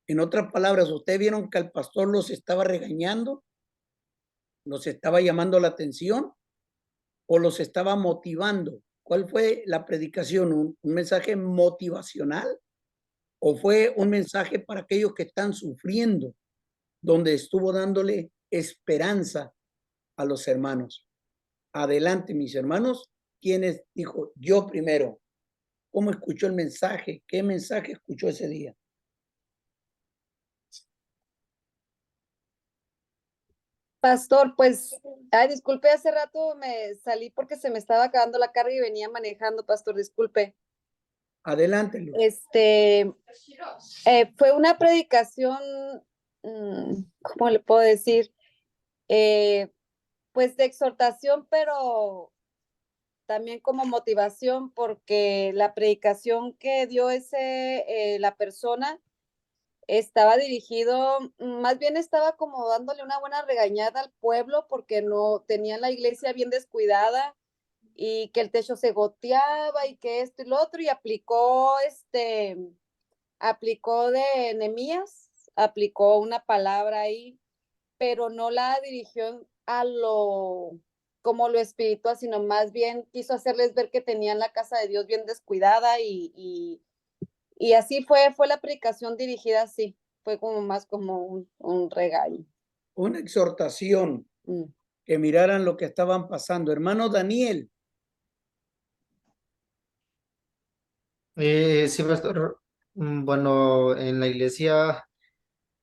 En otras palabras, ¿ustedes vieron que el pastor los estaba regañando? ¿Los estaba llamando la atención? ¿O los estaba motivando? ¿Cuál fue la predicación? ¿Un mensaje motivacional? ¿O fue un mensaje para aquellos que están sufriendo, donde estuvo dándole esperanza a los hermanos? Adelante, mis hermanos. ¿Quién dijo yo primero? ¿Cómo escuchó el mensaje? ¿Qué mensaje escuchó ese día? Pastor, pues, ay, disculpe, hace rato me salí porque se me estaba acabando la carga y venía manejando, pastor, disculpe. Adelante, Luz. Fue una predicación, ¿cómo le puedo decir? Pues de exhortación, pero también como motivación, porque la predicación que dio la persona estaba dirigido, más bien estaba como dándole una buena regañada al pueblo porque no tenían la iglesia bien descuidada y que el techo se goteaba y que esto y lo otro, y aplicó de Nehemías, aplicó una palabra ahí, pero no la dirigió como lo espiritual, sino más bien quiso hacerles ver que tenían la casa de Dios bien descuidada y así fue la predicación dirigida así, fue como más como un regaño. Una exhortación, que miraran lo que estaban pasando. Hermano Daniel. Sí, pastor. Bueno, en la iglesia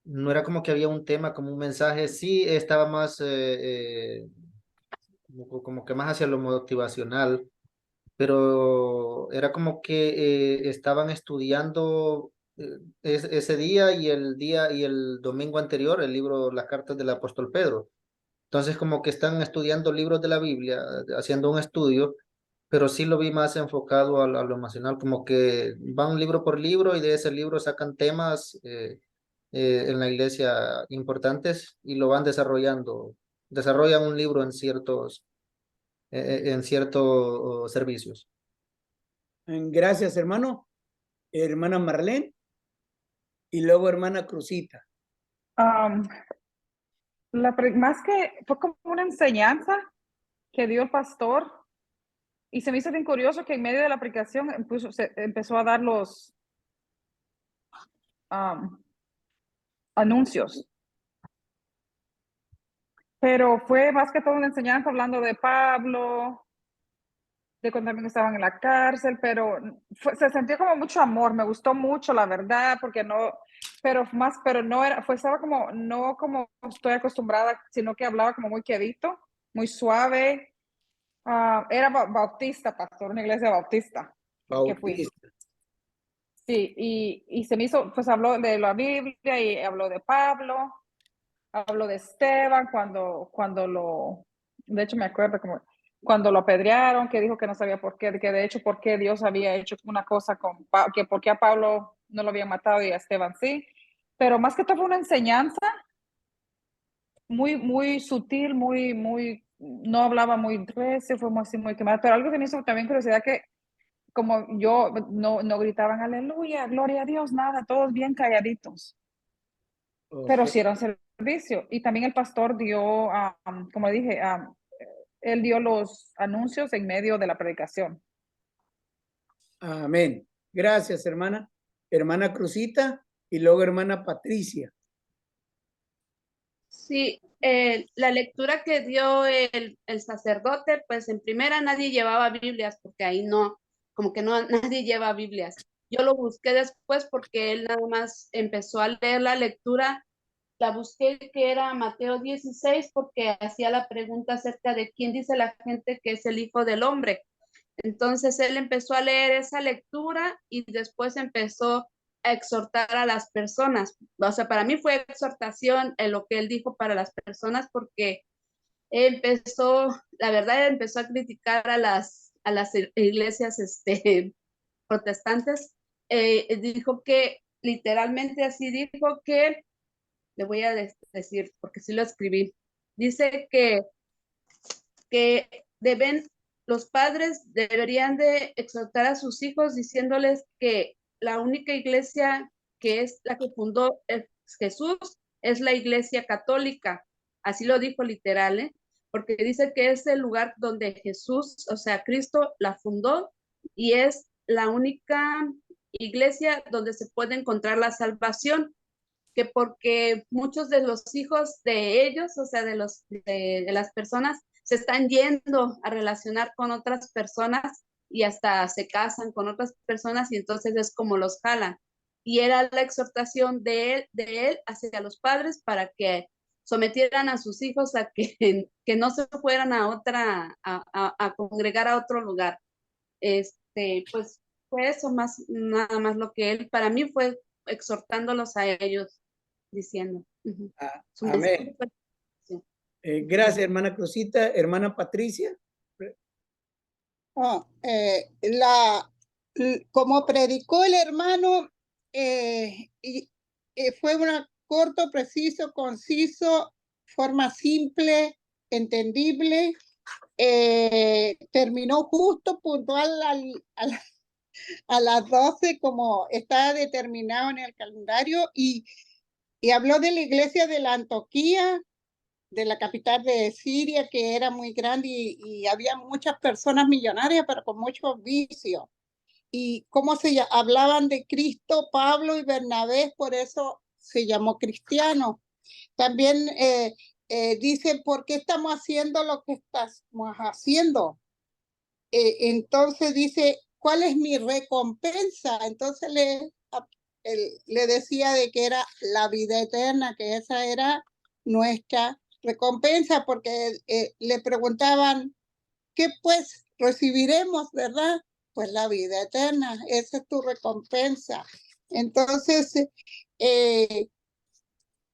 no era como que había un tema, como un mensaje, sí estaba más, como que más hacia lo motivacional, pero era como que estaban estudiando ese día y el domingo anterior el libro, las cartas del apóstol Pedro. Entonces como que están estudiando libros de la Biblia, haciendo un estudio, pero sí lo vi más enfocado a lo emocional, como que van libro por libro y de ese libro sacan temas en la iglesia importantes y lo van desarrollando. Desarrollan un libro en ciertos servicios. Gracias, hermano. Hermana Marlene. Y luego hermana Cruzita. Más que fue como una enseñanza que dio el pastor, y se me hizo bien curioso que en medio de la aplicación empezó a dar los anuncios. Pero fue más que todo una enseñanza hablando de Pablo, de cuando también estaban en la cárcel, pero se sintió como mucho amor, me gustó mucho, la verdad, porque pero no era, estaba como, no como estoy acostumbrada, sino que hablaba como muy quedito, muy suave. Era bautista, pastor, una iglesia bautista. Que fui. Sí, y se me hizo, pues habló de la Biblia y habló de Pablo, habló de Esteban de hecho me acuerdo como cuando lo apedrearon, que dijo que no sabía por qué, que de hecho por qué Dios había hecho una cosa que por qué a Pablo no lo habían matado y a Esteban sí, pero más que todo fue una enseñanza muy, muy sutil, no hablaba muy recio, fue muy quemado, pero algo que me hizo también curiosidad que como yo, no gritaban aleluya, gloria a Dios, nada, todos bien calladitos. Pero sí era un servicio. Y también el pastor dio, como dije, él dio los anuncios en medio de la predicación. Amén. Gracias, hermana. Hermana Cruzita y luego hermana Patricia. Sí, la lectura que dio el sacerdote, pues en primera nadie llevaba Biblias, porque ahí no, como que no, nadie lleva Biblias. Yo lo busqué después porque él nada más empezó a leer la lectura, la busqué que era Mateo 16, porque hacía la pregunta acerca de quién dice la gente que es el Hijo del Hombre. Entonces él empezó a leer esa lectura y después empezó a exhortar a las personas. O sea, para mí fue exhortación en lo que él dijo para las personas, porque la verdad, empezó a criticar a las iglesias protestantes. Dijo que, literalmente así dijo que, le voy a decir, porque sí lo escribí, dice que los padres deberían de exhortar a sus hijos diciéndoles que la única iglesia que es la que fundó Jesús, es la Iglesia Católica. Así lo dijo literal, ¿eh? Porque dice que es el lugar donde Jesús, o sea, Cristo la fundó y es la única iglesia donde se puede encontrar la salvación, que porque muchos de los hijos de ellos, o sea, de las personas, se están yendo a relacionar con otras personas y hasta se casan con otras personas y entonces es como los jalan. Y era la exhortación de él hacia los padres para que sometieran a sus hijos a que no se fueran a congregar a otro lugar. Pues fue eso nada más lo que él, para mí fue exhortándolos a ellos, diciendo. Amén. Gracias, hermana Cruzita. Hermana Patricia. Como predicó el hermano, fue una corto, preciso, conciso, forma simple, entendible, terminó justo, puntual a las 12 como está determinado en el calendario y habló de la iglesia de la Antioquía, de la capital de Siria, que era muy grande y había muchas personas millonarias, pero con muchos vicios. Y cómo hablaban de Cristo, Pablo y Bernabé, por eso se llamó cristiano. También dice, ¿por qué estamos haciendo lo que estamos haciendo? Entonces dice, ¿cuál es mi recompensa? Entonces le decía de que era la vida eterna, que esa era nuestra recompensa, porque le preguntaban, ¿qué pues recibiremos, verdad? Pues la vida eterna, esa es tu recompensa. Entonces,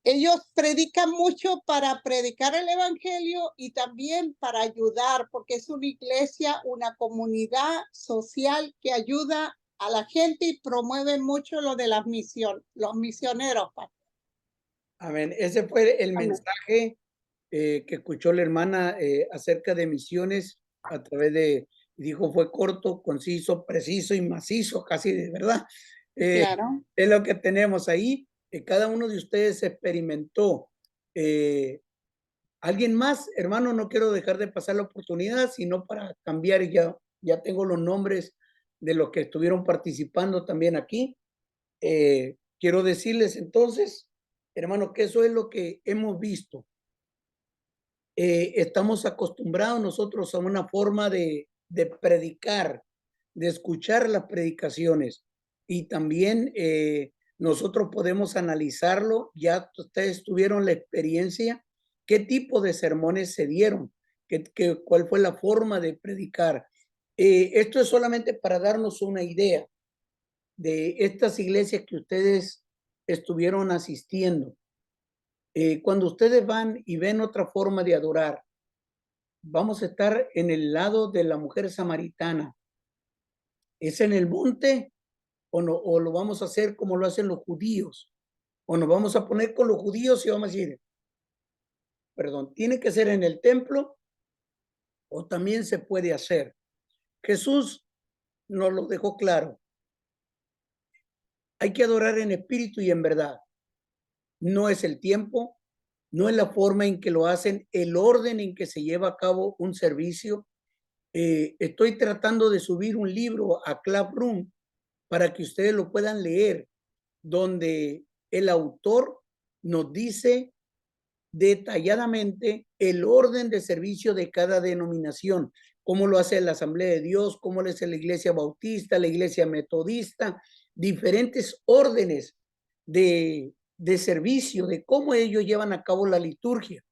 ellos predican mucho para predicar el evangelio y también para ayudar, porque es una iglesia, una comunidad social que ayuda a la gente y promueve mucho lo de las misiones, los misioneros. Amén. Ese fue el Amén. mensaje que escuchó la hermana acerca de misiones a través de, dijo, fue corto, conciso, preciso y macizo, casi de verdad. Claro. Es lo que tenemos ahí. Cada uno de ustedes experimentó. ¿Alguien más? Hermano, no quiero dejar de pasar la oportunidad, sino para cambiar, ya tengo los nombres de los que estuvieron participando también aquí. Quiero decirles entonces, hermano, que eso es lo que hemos visto. Estamos acostumbrados nosotros a una forma de predicar, de escuchar las predicaciones y también nosotros podemos analizarlo. Ya ustedes tuvieron la experiencia, qué tipo de sermones se dieron, cuál fue la forma de predicar. Esto es solamente para darnos una idea de estas iglesias que ustedes estuvieron asistiendo. Cuando ustedes van y ven otra forma de adorar, vamos a estar en el lado de la mujer samaritana. ¿Es en el monte o no, o lo vamos a hacer como lo hacen los judíos? ¿O nos vamos a poner con los judíos y vamos a decir, perdón, tiene que ser en el templo o también se puede hacer? Jesús nos lo dejó claro. Hay que adorar en espíritu y en verdad. No es el tiempo, no es la forma en que lo hacen, el orden en que se lleva a cabo un servicio. Estoy tratando de subir un libro a Classroom para que ustedes lo puedan leer, donde el autor nos dice detalladamente el orden de servicio de cada denominación, cómo lo hace la Asamblea de Dios, cómo lo hace la Iglesia Bautista, la Iglesia Metodista, diferentes órdenes de servicio, de cómo ellos llevan a cabo la liturgia.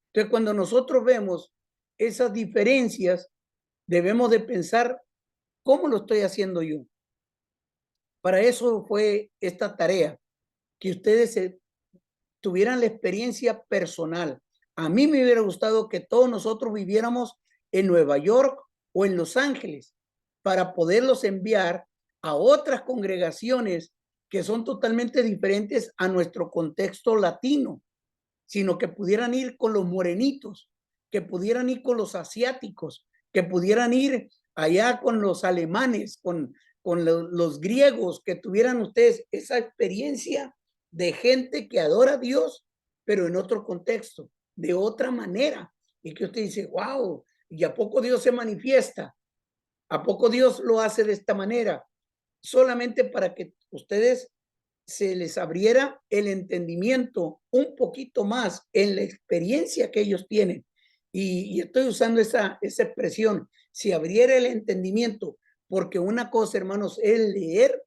Entonces, cuando nosotros vemos esas diferencias, debemos de pensar, ¿cómo lo estoy haciendo yo? Para eso fue esta tarea, que ustedes tuvieran la experiencia personal. A mí me hubiera gustado que todos nosotros viviéramos en Nueva York o en Los Ángeles para poderlos enviar a otras congregaciones que son totalmente diferentes a nuestro contexto latino, sino que pudieran ir con los morenitos, que pudieran ir con los asiáticos, que pudieran ir allá con los alemanes, con con los griegos, que tuvieran ustedes esa experiencia de gente que adora a Dios, pero en otro contexto, de otra manera, y que usted dice, wow, ¿y a poco Dios se manifiesta? ¿A poco Dios lo hace de esta manera? Solamente para que ustedes se les abriera el entendimiento un poquito más en la experiencia que ellos tienen. Y estoy usando esa expresión, si abriera el entendimiento, porque una cosa, hermanos, es leer,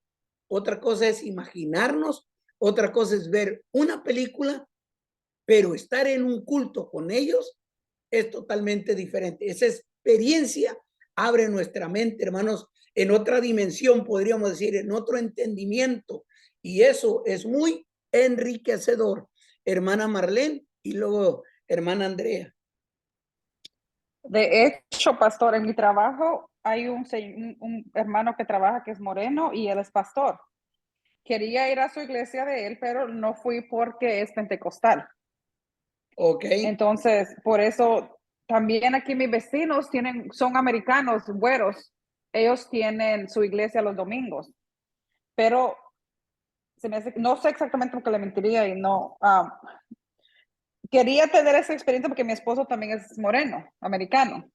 otra cosa es imaginarnos, otra cosa es ver una película, pero estar en un culto con ellos es totalmente diferente. Esa experiencia abre nuestra mente, hermanos, en otra dimensión, podríamos decir, en otro entendimiento. Y eso es muy enriquecedor. Hermana Marlene y luego hermana Andrea. De hecho, pastor, en mi trabajo hay un hermano que trabaja que es moreno y él es pastor. Quería ir a su iglesia de él, pero no fui porque es pentecostal. Ok. Entonces, por eso también aquí mis vecinos son americanos, güeros. Ellos tienen su iglesia los domingos. Pero no sé exactamente lo que le mentiría y no. Quería tener esa experiencia porque mi esposo también es moreno, americano.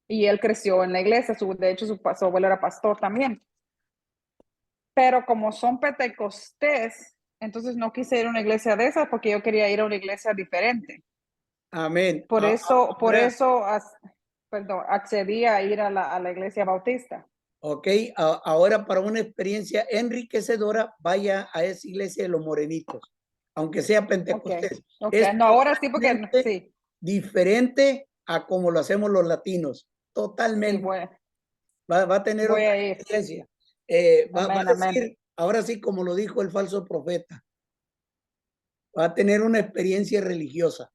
Y él creció en la iglesia. De hecho, su abuelo era pastor también. Pero como son pentecostés, entonces no quise ir a una iglesia de esas porque yo quería ir a una iglesia diferente. Amén. Por eso, perdón, accedí a ir a la iglesia bautista. Ok, ahora para una experiencia enriquecedora, vaya a esa iglesia de los morenitos, aunque sea pentecostés. Okay. No, ahora sí, porque sí. Diferente a como lo hacemos los latinos, totalmente. Sí, va a tener voy otra a ir. experiencia. Va Amén, a decir, amén. ahora sí, como lo dijo el falso profeta, va a tener una experiencia religiosa.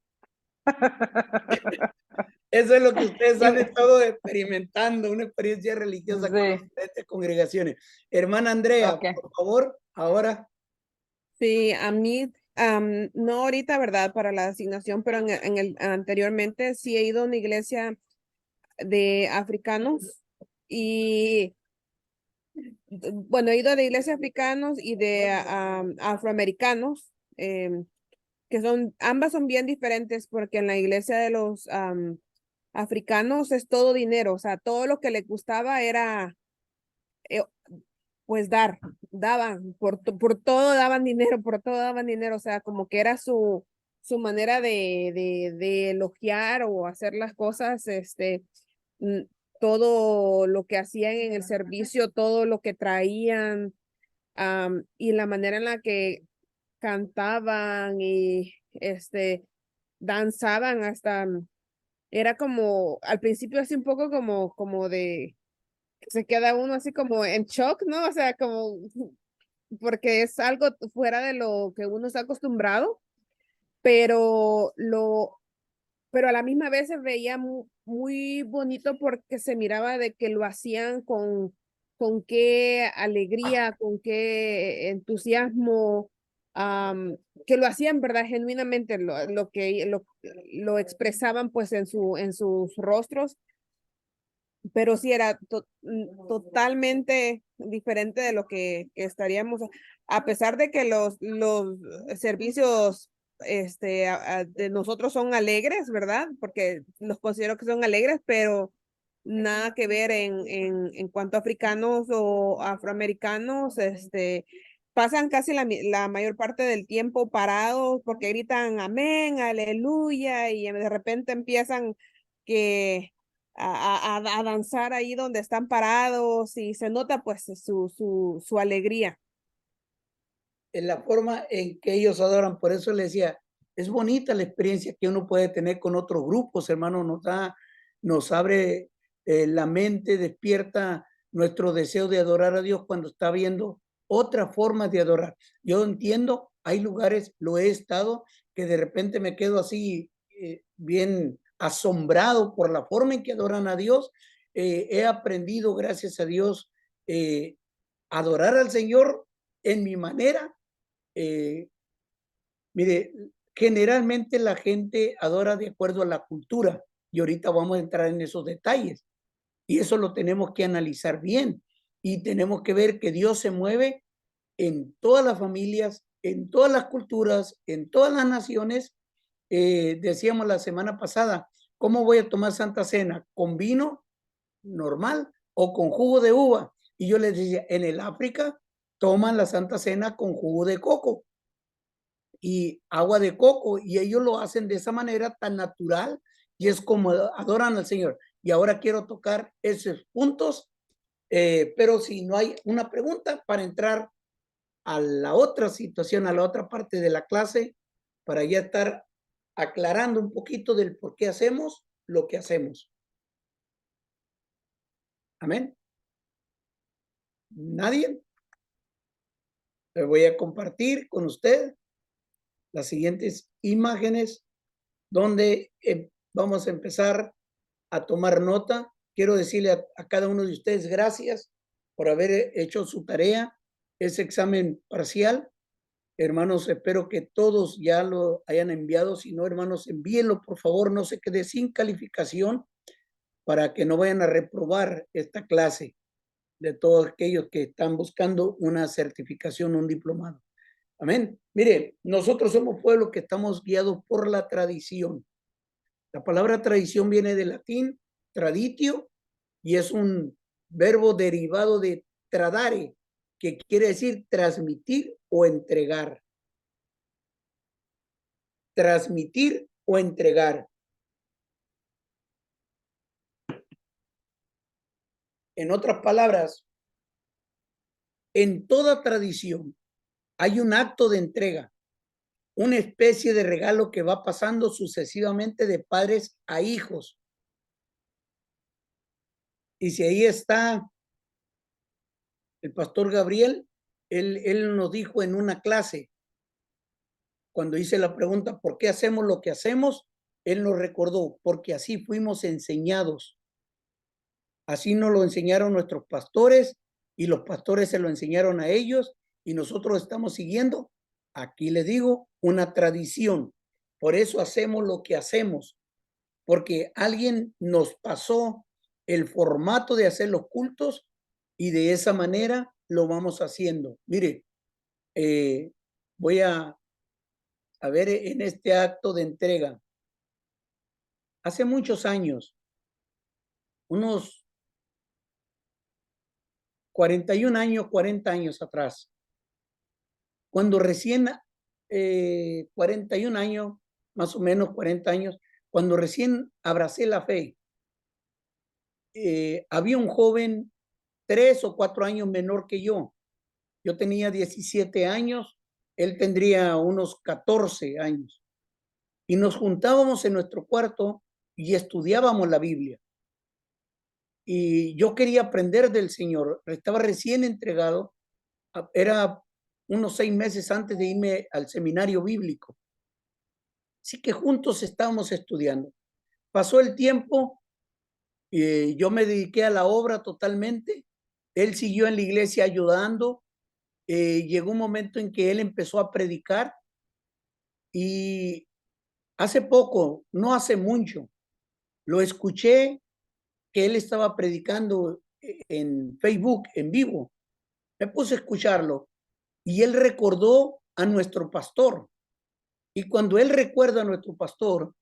Eso es lo que ustedes han estado experimentando, una experiencia religiosa con diferentes congregaciones. Hermana Andrea, por favor, ahora. Sí, a mí, no ahorita, ¿verdad? Para la asignación, pero anteriormente sí he ido a una iglesia de africanos y, bueno, he ido a de iglesias africanos y de afroamericanos, que ambas son bien diferentes porque en la iglesia de los africanos es todo dinero, o sea, todo lo que les gustaba era, pues daban, por todo daban dinero, o sea, como que era su manera de elogiar o hacer las cosas, todo lo que hacían en el servicio, todo lo que traían, y la manera en la que cantaban y danzaban hasta, era como, al principio así un poco como de, se queda uno así como en shock, ¿no? O sea, como, porque es algo fuera de lo que uno está acostumbrado, pero a la misma vez se veía muy bonito porque se miraba de que lo hacían con qué alegría, con qué entusiasmo, que lo hacían, ¿verdad? Genuinamente, lo expresaban pues en sus rostros, pero sí era totalmente diferente de lo que estaríamos, a pesar de que los servicios de nosotros son alegres, ¿verdad? Porque los considero que son alegres, pero nada que ver en cuanto a africanos o afroamericanos, pasan casi la mayor parte del tiempo parados porque gritan amén, aleluya, y de repente empiezan que a danzar ahí donde están parados y se nota pues su alegría. En la forma en que ellos adoran, por eso les decía, es bonita la experiencia que uno puede tener con otros grupos, hermano, nos abre la mente, despierta nuestro deseo de adorar a Dios cuando está viendo otras formas de adorar. Yo entiendo, hay lugares, lo he estado, que de repente me quedo así bien asombrado por la forma en que adoran a Dios. He aprendido, gracias a Dios, adorar al Señor en mi manera. Mire, generalmente la gente adora de acuerdo a la cultura y ahorita vamos a entrar en esos detalles y eso lo tenemos que analizar bien y tenemos que ver que Dios se mueve en todas las familias, en todas las culturas, en todas las naciones. Decíamos la semana pasada, ¿cómo voy a tomar Santa Cena? ¿Con vino normal o con jugo de uva? Y yo les decía, en el África toman la Santa Cena con jugo de coco y agua de coco, y ellos lo hacen de esa manera tan natural, y es como adoran al Señor. Y ahora quiero tocar esos puntos, pero si no hay una pregunta para entrar a la otra situación, a la otra parte de la clase, para ya estar aclarando un poquito del por qué hacemos lo que hacemos. Amén. ¿Nadie? Le voy a compartir con usted las siguientes imágenes donde vamos a empezar a tomar nota. Quiero decirle a cada uno de ustedes gracias por haber hecho su tarea, ese examen parcial. Hermanos, espero que todos ya lo hayan enviado. Si no, hermanos, envíenlo, por favor, no se quede sin calificación para que no vayan a reprobar esta clase de todos aquellos que están buscando una certificación, un diplomado. Amén. Mire, nosotros somos pueblo que estamos guiados por la tradición. La palabra tradición viene del latín traditio y es un verbo derivado de tradare, que quiere decir transmitir o entregar. Transmitir o entregar. En otras palabras, en toda tradición hay un acto de entrega, una especie de regalo que va pasando sucesivamente de padres a hijos. Y si ahí está el pastor Gabriel, él nos dijo en una clase, cuando hice la pregunta, ¿por qué hacemos lo que hacemos? Él nos recordó, porque así fuimos enseñados. Así nos lo enseñaron nuestros pastores y los pastores se lo enseñaron a ellos y nosotros estamos siguiendo, aquí les digo, una tradición. Por eso hacemos lo que hacemos, porque alguien nos pasó el formato de hacer los cultos y de esa manera lo vamos haciendo. Mire, voy a ver en este acto de entrega. Hace muchos años, unos 41 años, 40 años atrás, cuando recién, 41 años, más o menos 40 años, cuando recién abracé la fe, había un joven 3 o 4 años menor que yo. Yo tenía 17 años, él tendría unos 14 años. Y nos juntábamos en nuestro cuarto y estudiábamos la Biblia. Y yo quería aprender del Señor. Estaba recién entregado. Era unos 6 meses antes de irme al seminario bíblico. Así que juntos estábamos estudiando. Pasó el tiempo y yo me dediqué a la obra totalmente. Él siguió en la iglesia ayudando. Llegó un momento en que él empezó a predicar y hace poco, no hace mucho, lo escuché que él estaba predicando en Facebook en vivo. Me puse a escucharlo y él recordó a nuestro pastor. Y cuando él recuerda a nuestro pastor,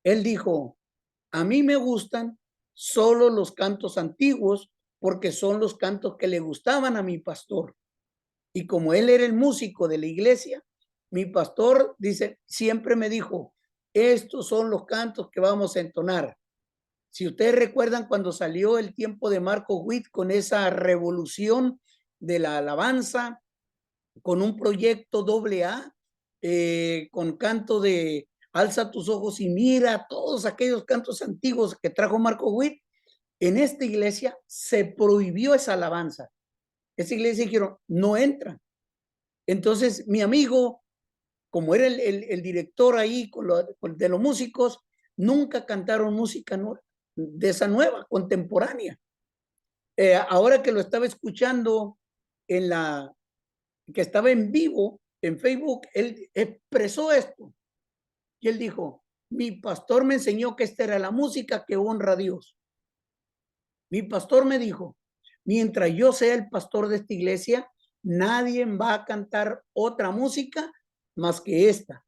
él dijo, a mí me gustan solo los cantos antiguos porque son los cantos que le gustaban a mi pastor. Y como él era el músico de la iglesia, mi pastor dice, siempre me dijo, estos son los cantos que vamos a entonar. Si ustedes recuerdan cuando salió el tiempo de Marco Witt con esa revolución de la alabanza, con un proyecto AA, con canto de Alza tus ojos y mira, todos aquellos cantos antiguos que trajo Marco Witt, en esta iglesia se prohibió esa alabanza. Esa iglesia dijeron, no entra. Entonces mi amigo, como era el director ahí de los músicos, nunca cantaron música de esa nueva, contemporánea. Ahora que lo estaba escuchando que estaba en vivo en Facebook, él expresó esto. Y él dijo, mi pastor me enseñó que esta era la música que honra a Dios. Mi pastor me dijo, mientras yo sea el pastor de esta iglesia, nadie va a cantar otra música más que esta.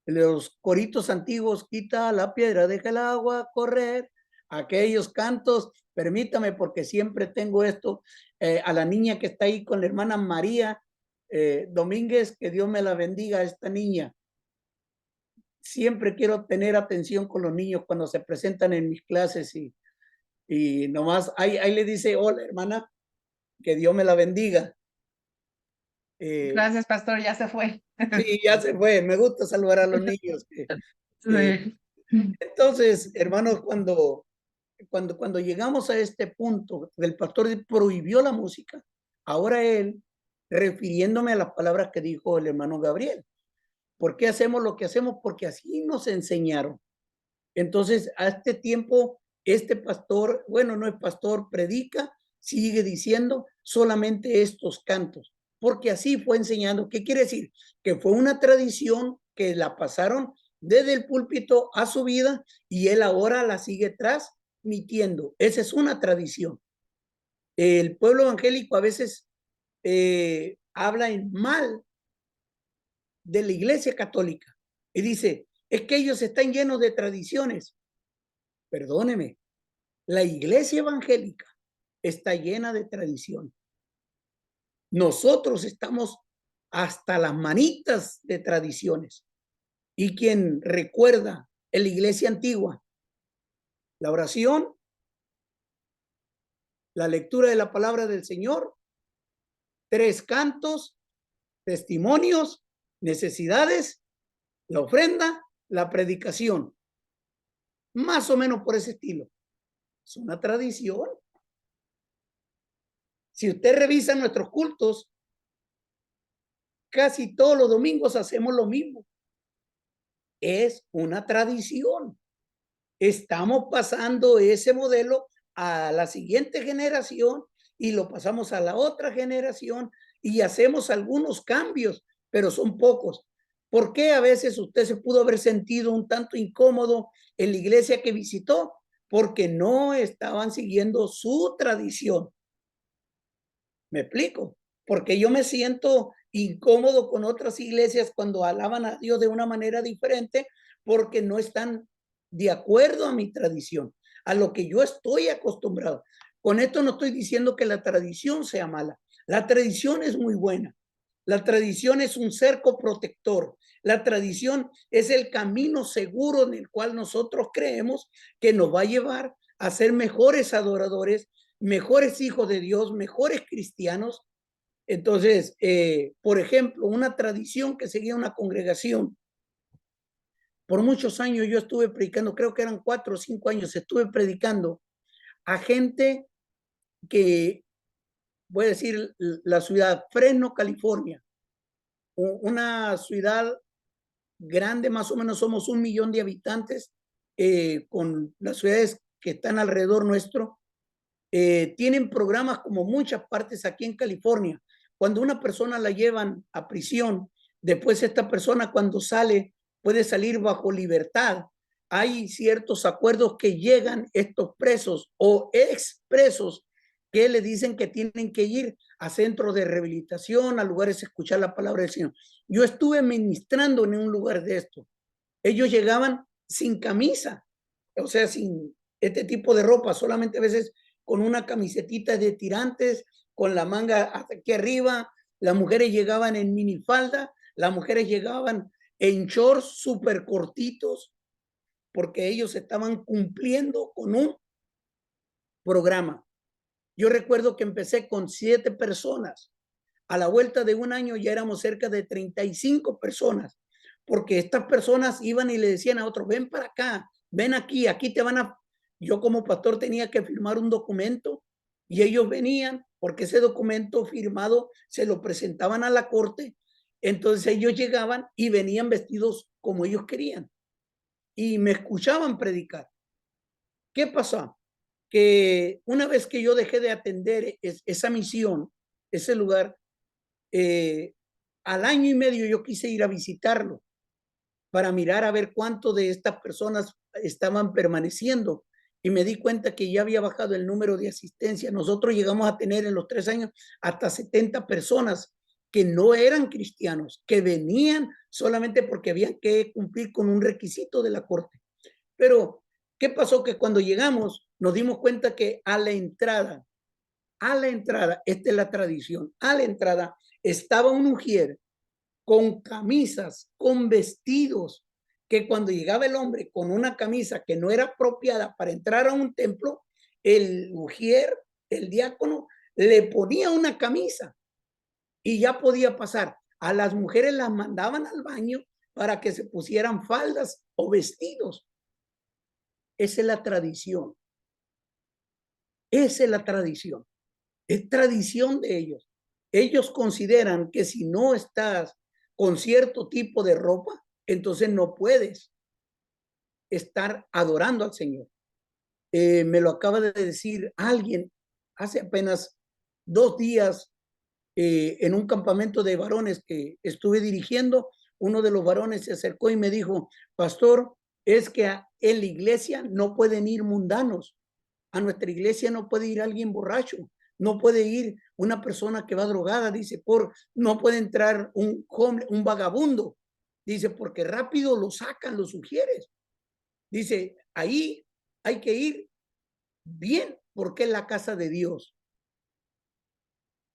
Los coritos antiguos, quita la piedra, deja el agua correr, aquellos cantos, permítame porque siempre tengo esto, a la niña que está ahí con la hermana María Domínguez, que Dios me la bendiga a esta niña. Siempre quiero tener atención con los niños cuando se presentan en mis clases y nomás ahí le dice, hola hermana, que Dios me la bendiga. Gracias, pastor, ya se fue. Sí, ya se fue. Me gusta saludar a los niños. Sí. Entonces, hermanos, cuando llegamos a este punto, el pastor prohibió la música, ahora él, refiriéndome a las palabras que dijo el hermano Gabriel, ¿por qué hacemos lo que hacemos? Porque así nos enseñaron. Entonces, a este tiempo, este pastor, bueno, no es pastor, predica, sigue diciendo solamente estos cantos, porque así fue enseñando. ¿Qué quiere decir? Que fue una tradición que la pasaron desde el púlpito a su vida y él ahora la sigue transmitiendo. Esa es una tradición. El pueblo evangélico a veces habla en mal de la iglesia católica y dice, es que ellos están llenos de tradiciones. Perdóneme, la iglesia evangélica está llena de tradición. Nosotros estamos hasta las manitas de tradiciones. Y quien recuerda en la iglesia antigua, la oración, la lectura de la palabra del Señor, 3 cantos, testimonios, necesidades, la ofrenda, la predicación. Más o menos por ese estilo. Es una tradición. Si usted revisa nuestros cultos, casi todos los domingos hacemos lo mismo. Es una tradición. Estamos pasando ese modelo a la siguiente generación y lo pasamos a la otra generación y hacemos algunos cambios, pero son pocos. ¿Por qué a veces usted se pudo haber sentido un tanto incómodo en la iglesia que visitó? Porque no estaban siguiendo su tradición. ¿Me explico? Porque yo me siento incómodo con otras iglesias cuando alaban a Dios de una manera diferente porque no están de acuerdo a mi tradición, a lo que yo estoy acostumbrado. Con esto no estoy diciendo que la tradición sea mala. La tradición es muy buena. La tradición es un cerco protector. La tradición es el camino seguro en el cual nosotros creemos que nos va a llevar a ser mejores adoradores, mejores hijos de Dios, mejores cristianos. Entonces, por ejemplo, una tradición que seguía una congregación. Por muchos años yo estuve predicando, creo que eran 4 o 5 años, estuve predicando a gente que, voy a decir, la ciudad Fresno, California, una ciudad grande, más o menos somos 1 millón de habitantes, con las ciudades que están alrededor nuestro. Tienen programas como muchas partes aquí en California. Cuando una persona la llevan a prisión, después esta persona cuando sale puede salir bajo libertad. Hay ciertos acuerdos que llegan estos presos o expresos que le dicen que tienen que ir a centros de rehabilitación, a lugares a escuchar la palabra del Señor. Yo estuve ministrando en un lugar de esto. Ellos llegaban sin camisa, o sea, sin este tipo de ropa, solamente a veces con una camisetita de tirantes, con la manga hasta aquí arriba. Las mujeres llegaban en minifalda, las mujeres llegaban en shorts súper cortitos, porque ellos estaban cumpliendo con un programa. Yo recuerdo que empecé con 7 personas. A la vuelta de 1 año ya éramos cerca de 35 personas, porque estas personas iban y le decían a otros, ven para acá, ven aquí, aquí te van a... Yo como pastor tenía que firmar un documento y ellos venían porque ese documento firmado se lo presentaban a la corte. Entonces ellos llegaban y venían vestidos como ellos querían y me escuchaban predicar. ¿Qué pasó? Que una vez que yo dejé de atender esa misión, ese lugar, al año y medio yo quise ir a visitarlo para mirar a ver cuánto de estas personas estaban permaneciendo y me di cuenta que ya había bajado el número de asistencia. Nosotros llegamos a tener en los 3 años hasta 70 personas que no eran cristianos, que venían solamente porque habían que cumplir con un requisito de la corte. Pero, ¿qué pasó? Que cuando llegamos nos dimos cuenta que a la entrada, esta es la tradición, a la entrada estaba un ujier con camisas, con vestidos, que cuando llegaba el hombre con una camisa que no era apropiada para entrar a un templo, el ujier, el diácono, le ponía una camisa y ya podía pasar. A las mujeres las mandaban al baño para que se pusieran faldas o vestidos. Esa es la tradición. Esa es la tradición. Es tradición de ellos. Ellos consideran que si no estás con cierto tipo de ropa, entonces no puedes estar adorando al Señor. Me lo acaba de decir alguien hace apenas 2 días en un campamento de varones que estuve dirigiendo. Uno de los varones se acercó y me dijo, pastor, es que en la iglesia no pueden ir mundanos. A nuestra iglesia no puede ir alguien borracho. No puede ir una persona que va drogada, dice, no puede entrar un vagabundo, dice, porque rápido lo sacan los ujieres. Dice, ahí hay que ir bien, porque es la casa de Dios.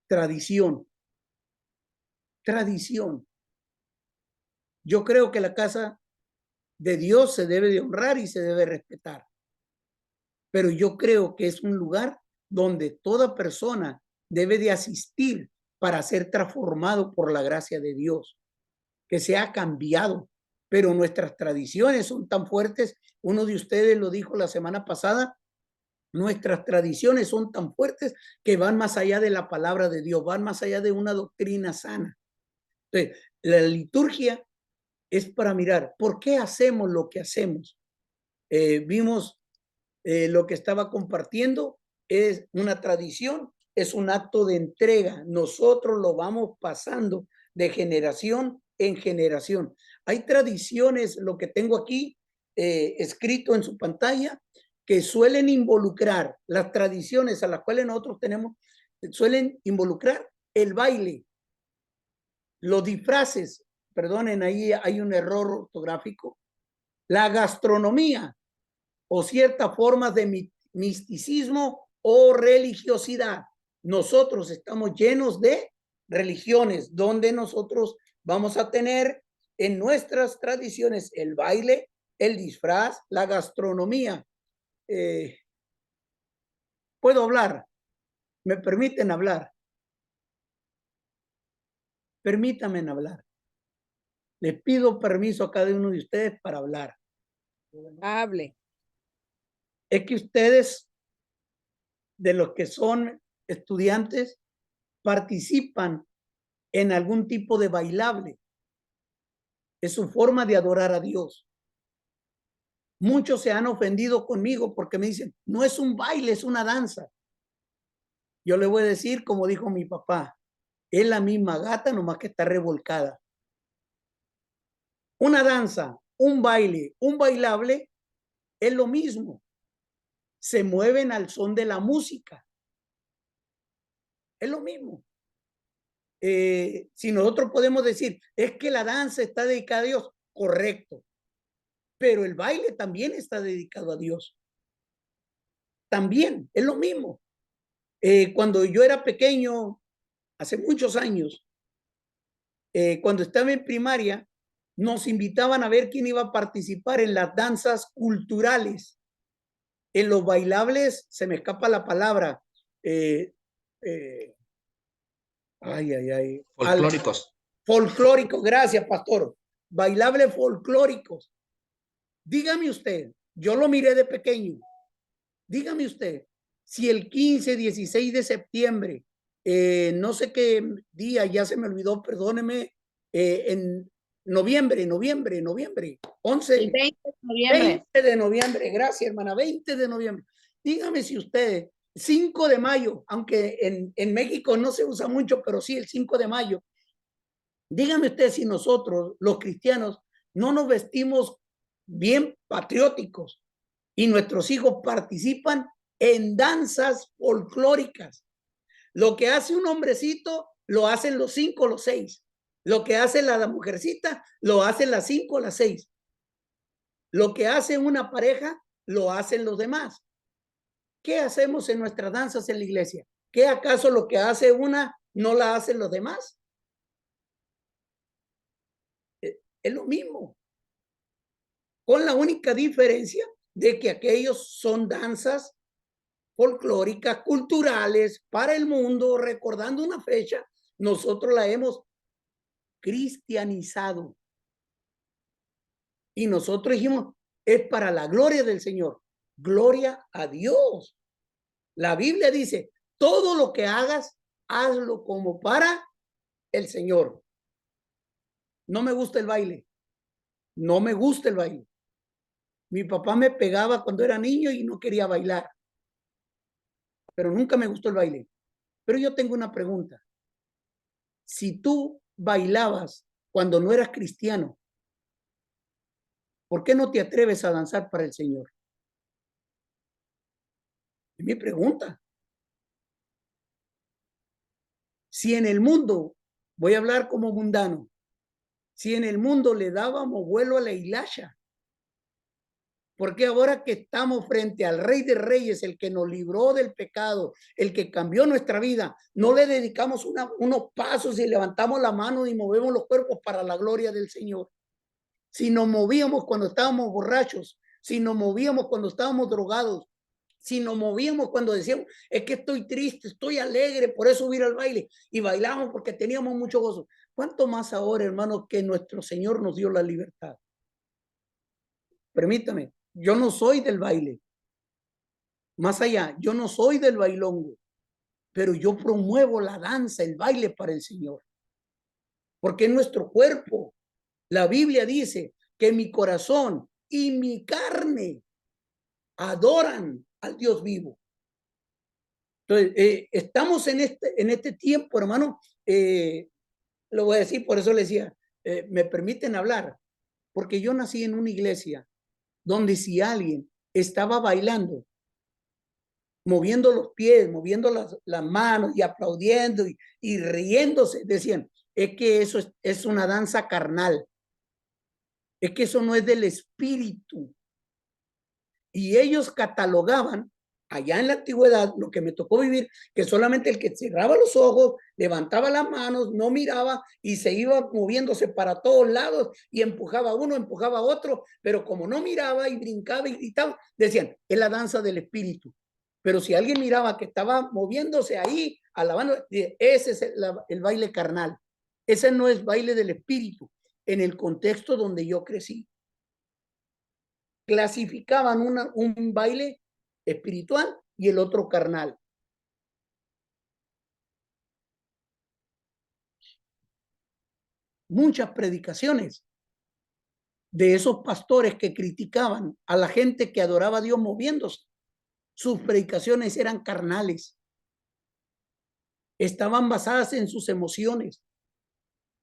Tradición. Tradición. Yo creo que la casa de Dios se debe de honrar y se debe respetar. Pero yo creo que es un lugar donde toda persona debe de asistir para ser transformado por la gracia de Dios, que se ha cambiado. Pero nuestras tradiciones son tan fuertes. Uno de ustedes lo dijo la semana pasada, nuestras tradiciones son tan fuertes que van más allá de la palabra de Dios, van más allá de una doctrina sana. Entonces, la liturgia es para mirar por qué hacemos lo que hacemos. Vimos lo que estaba compartiendo, es una tradición, es un acto de entrega. Nosotros lo vamos pasando de generación en generación. Hay tradiciones, lo que tengo aquí escrito en su pantalla, que suelen involucrar las tradiciones a las cuales nosotros tenemos, suelen involucrar el baile, los disfraces, perdonen, ahí hay un error ortográfico, la gastronomía o ciertas formas de misticismo o religiosidad. Nosotros estamos llenos de religiones, donde nosotros vamos a tener en nuestras tradiciones el baile, el disfraz, la gastronomía. ¿Puedo hablar? ¿Me permiten hablar? Permítanme hablar. Les pido permiso a cada uno de ustedes para hablar. Hable. Es que ustedes, de los que son estudiantes, participan en algún tipo de bailable. Es su forma de adorar a Dios. Muchos se han ofendido conmigo porque me dicen, no es un baile, es una danza. Yo le voy a decir, como dijo mi papá, es la misma gata, nomás que está revolcada. Una danza, un baile, un bailable es lo mismo. Se mueven al son de la música. Es lo mismo. Si nosotros podemos decir, es que la danza está dedicada a Dios, correcto. Pero el baile también está dedicado a Dios. También, es lo mismo. Cuando yo era pequeño, hace muchos años, cuando estaba en primaria, nos invitaban a ver quién iba a participar en las danzas culturales. En los bailables, se me escapa la palabra, folclóricos. Folclóricos, gracias, pastor. Bailables folclóricos. Dígame usted, yo lo miré de pequeño. Dígame usted, si el 15, 16 de septiembre, no sé qué día, ya se me olvidó, perdóneme, en noviembre, 11. 20 de noviembre, gracias, hermana, 20 de noviembre. Dígame si usted, 5 de mayo, aunque en México no se usa mucho, pero sí el 5 de mayo. Dígame usted si nosotros, los cristianos, no nos vestimos bien patrióticos Y nuestros hijos participan en danzas folclóricas. Lo que hace un hombrecito, lo hacen los 5 o los 6. Lo que hace la mujercita, lo hacen las 5 o las 6. Lo que hace una pareja, lo hacen los demás. ¿Qué hacemos en nuestras danzas en la iglesia? ¿Qué acaso lo que hace una no la hacen los demás? Es lo mismo, con la única diferencia de que aquellos son danzas folclóricas, culturales, para el mundo, recordando una fecha. Nosotros la hemos cristianizado. Y nosotros dijimos, es para la gloria del Señor. Gloria a Dios. La Biblia dice, todo lo que hagas, hazlo como para el Señor. No me gusta el baile. No me gusta el baile. Mi papá me pegaba cuando era niño y no quería bailar. Pero nunca me gustó el baile. Pero yo tengo una pregunta. Si tú bailabas cuando no eras cristiano, ¿por qué no te atreves a danzar para el Señor? Es mi pregunta. Si en el mundo, voy a hablar como mundano, si en el mundo le dábamos vuelo a la hilacha, ¿por qué ahora que estamos frente al Rey de Reyes, el que nos libró del pecado, el que cambió nuestra vida, no le dedicamos unos pasos y levantamos la mano y movemos los cuerpos para la gloria del Señor? Si nos movíamos cuando estábamos borrachos, si nos movíamos cuando estábamos drogados, si nos movíamos cuando decíamos, es que estoy triste, estoy alegre, por eso ir al baile, y bailamos porque teníamos mucho gozo. ¿Cuánto más ahora, hermanos, que nuestro Señor nos dio la libertad? Permítame, yo no soy del baile. Más allá, yo no soy del bailongo, pero yo promuevo la danza, el baile para el Señor. Porque es nuestro cuerpo. La Biblia dice que mi corazón y mi carne adoran al Dios vivo. Entonces, estamos en este tiempo, hermano, lo voy a decir, por eso le decía, me permiten hablar, porque yo nací en una iglesia donde si alguien estaba bailando, moviendo los pies, moviendo las manos y aplaudiendo y riéndose, decían, es que eso es una danza carnal, es que eso no es del espíritu. Y ellos catalogaban allá en la antigüedad, lo que me tocó vivir, que solamente el que cerraba los ojos, levantaba las manos, no miraba y se iba moviéndose para todos lados y empujaba a uno, empujaba a otro, pero como no miraba y brincaba y gritaba, decían, es la danza del espíritu. Pero si alguien miraba que estaba moviéndose ahí, alabando, ese es el baile carnal. Ese no es baile del espíritu, en el contexto donde yo crecí. Clasificaban un baile espiritual y el otro carnal. Muchas predicaciones de esos pastores que criticaban a la gente que adoraba a Dios moviéndose, sus predicaciones eran carnales. Estaban basadas en sus emociones.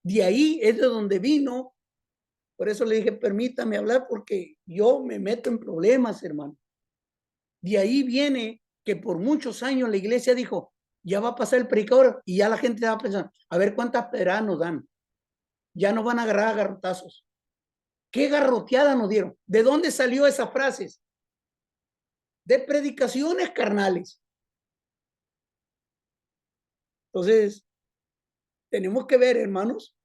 De ahí es de donde vino. Por eso le dije, permítame hablar porque yo me meto en problemas, hermano. De ahí viene que por muchos años la iglesia dijo, ya va a pasar el predicador y ya la gente estaba pensando, a ver cuántas pedradas nos dan. Ya nos van a agarrar a garrotazos. ¿Qué garroteada nos dieron? ¿De dónde salió esas frases? De predicaciones carnales. Entonces, tenemos que ver, hermanos,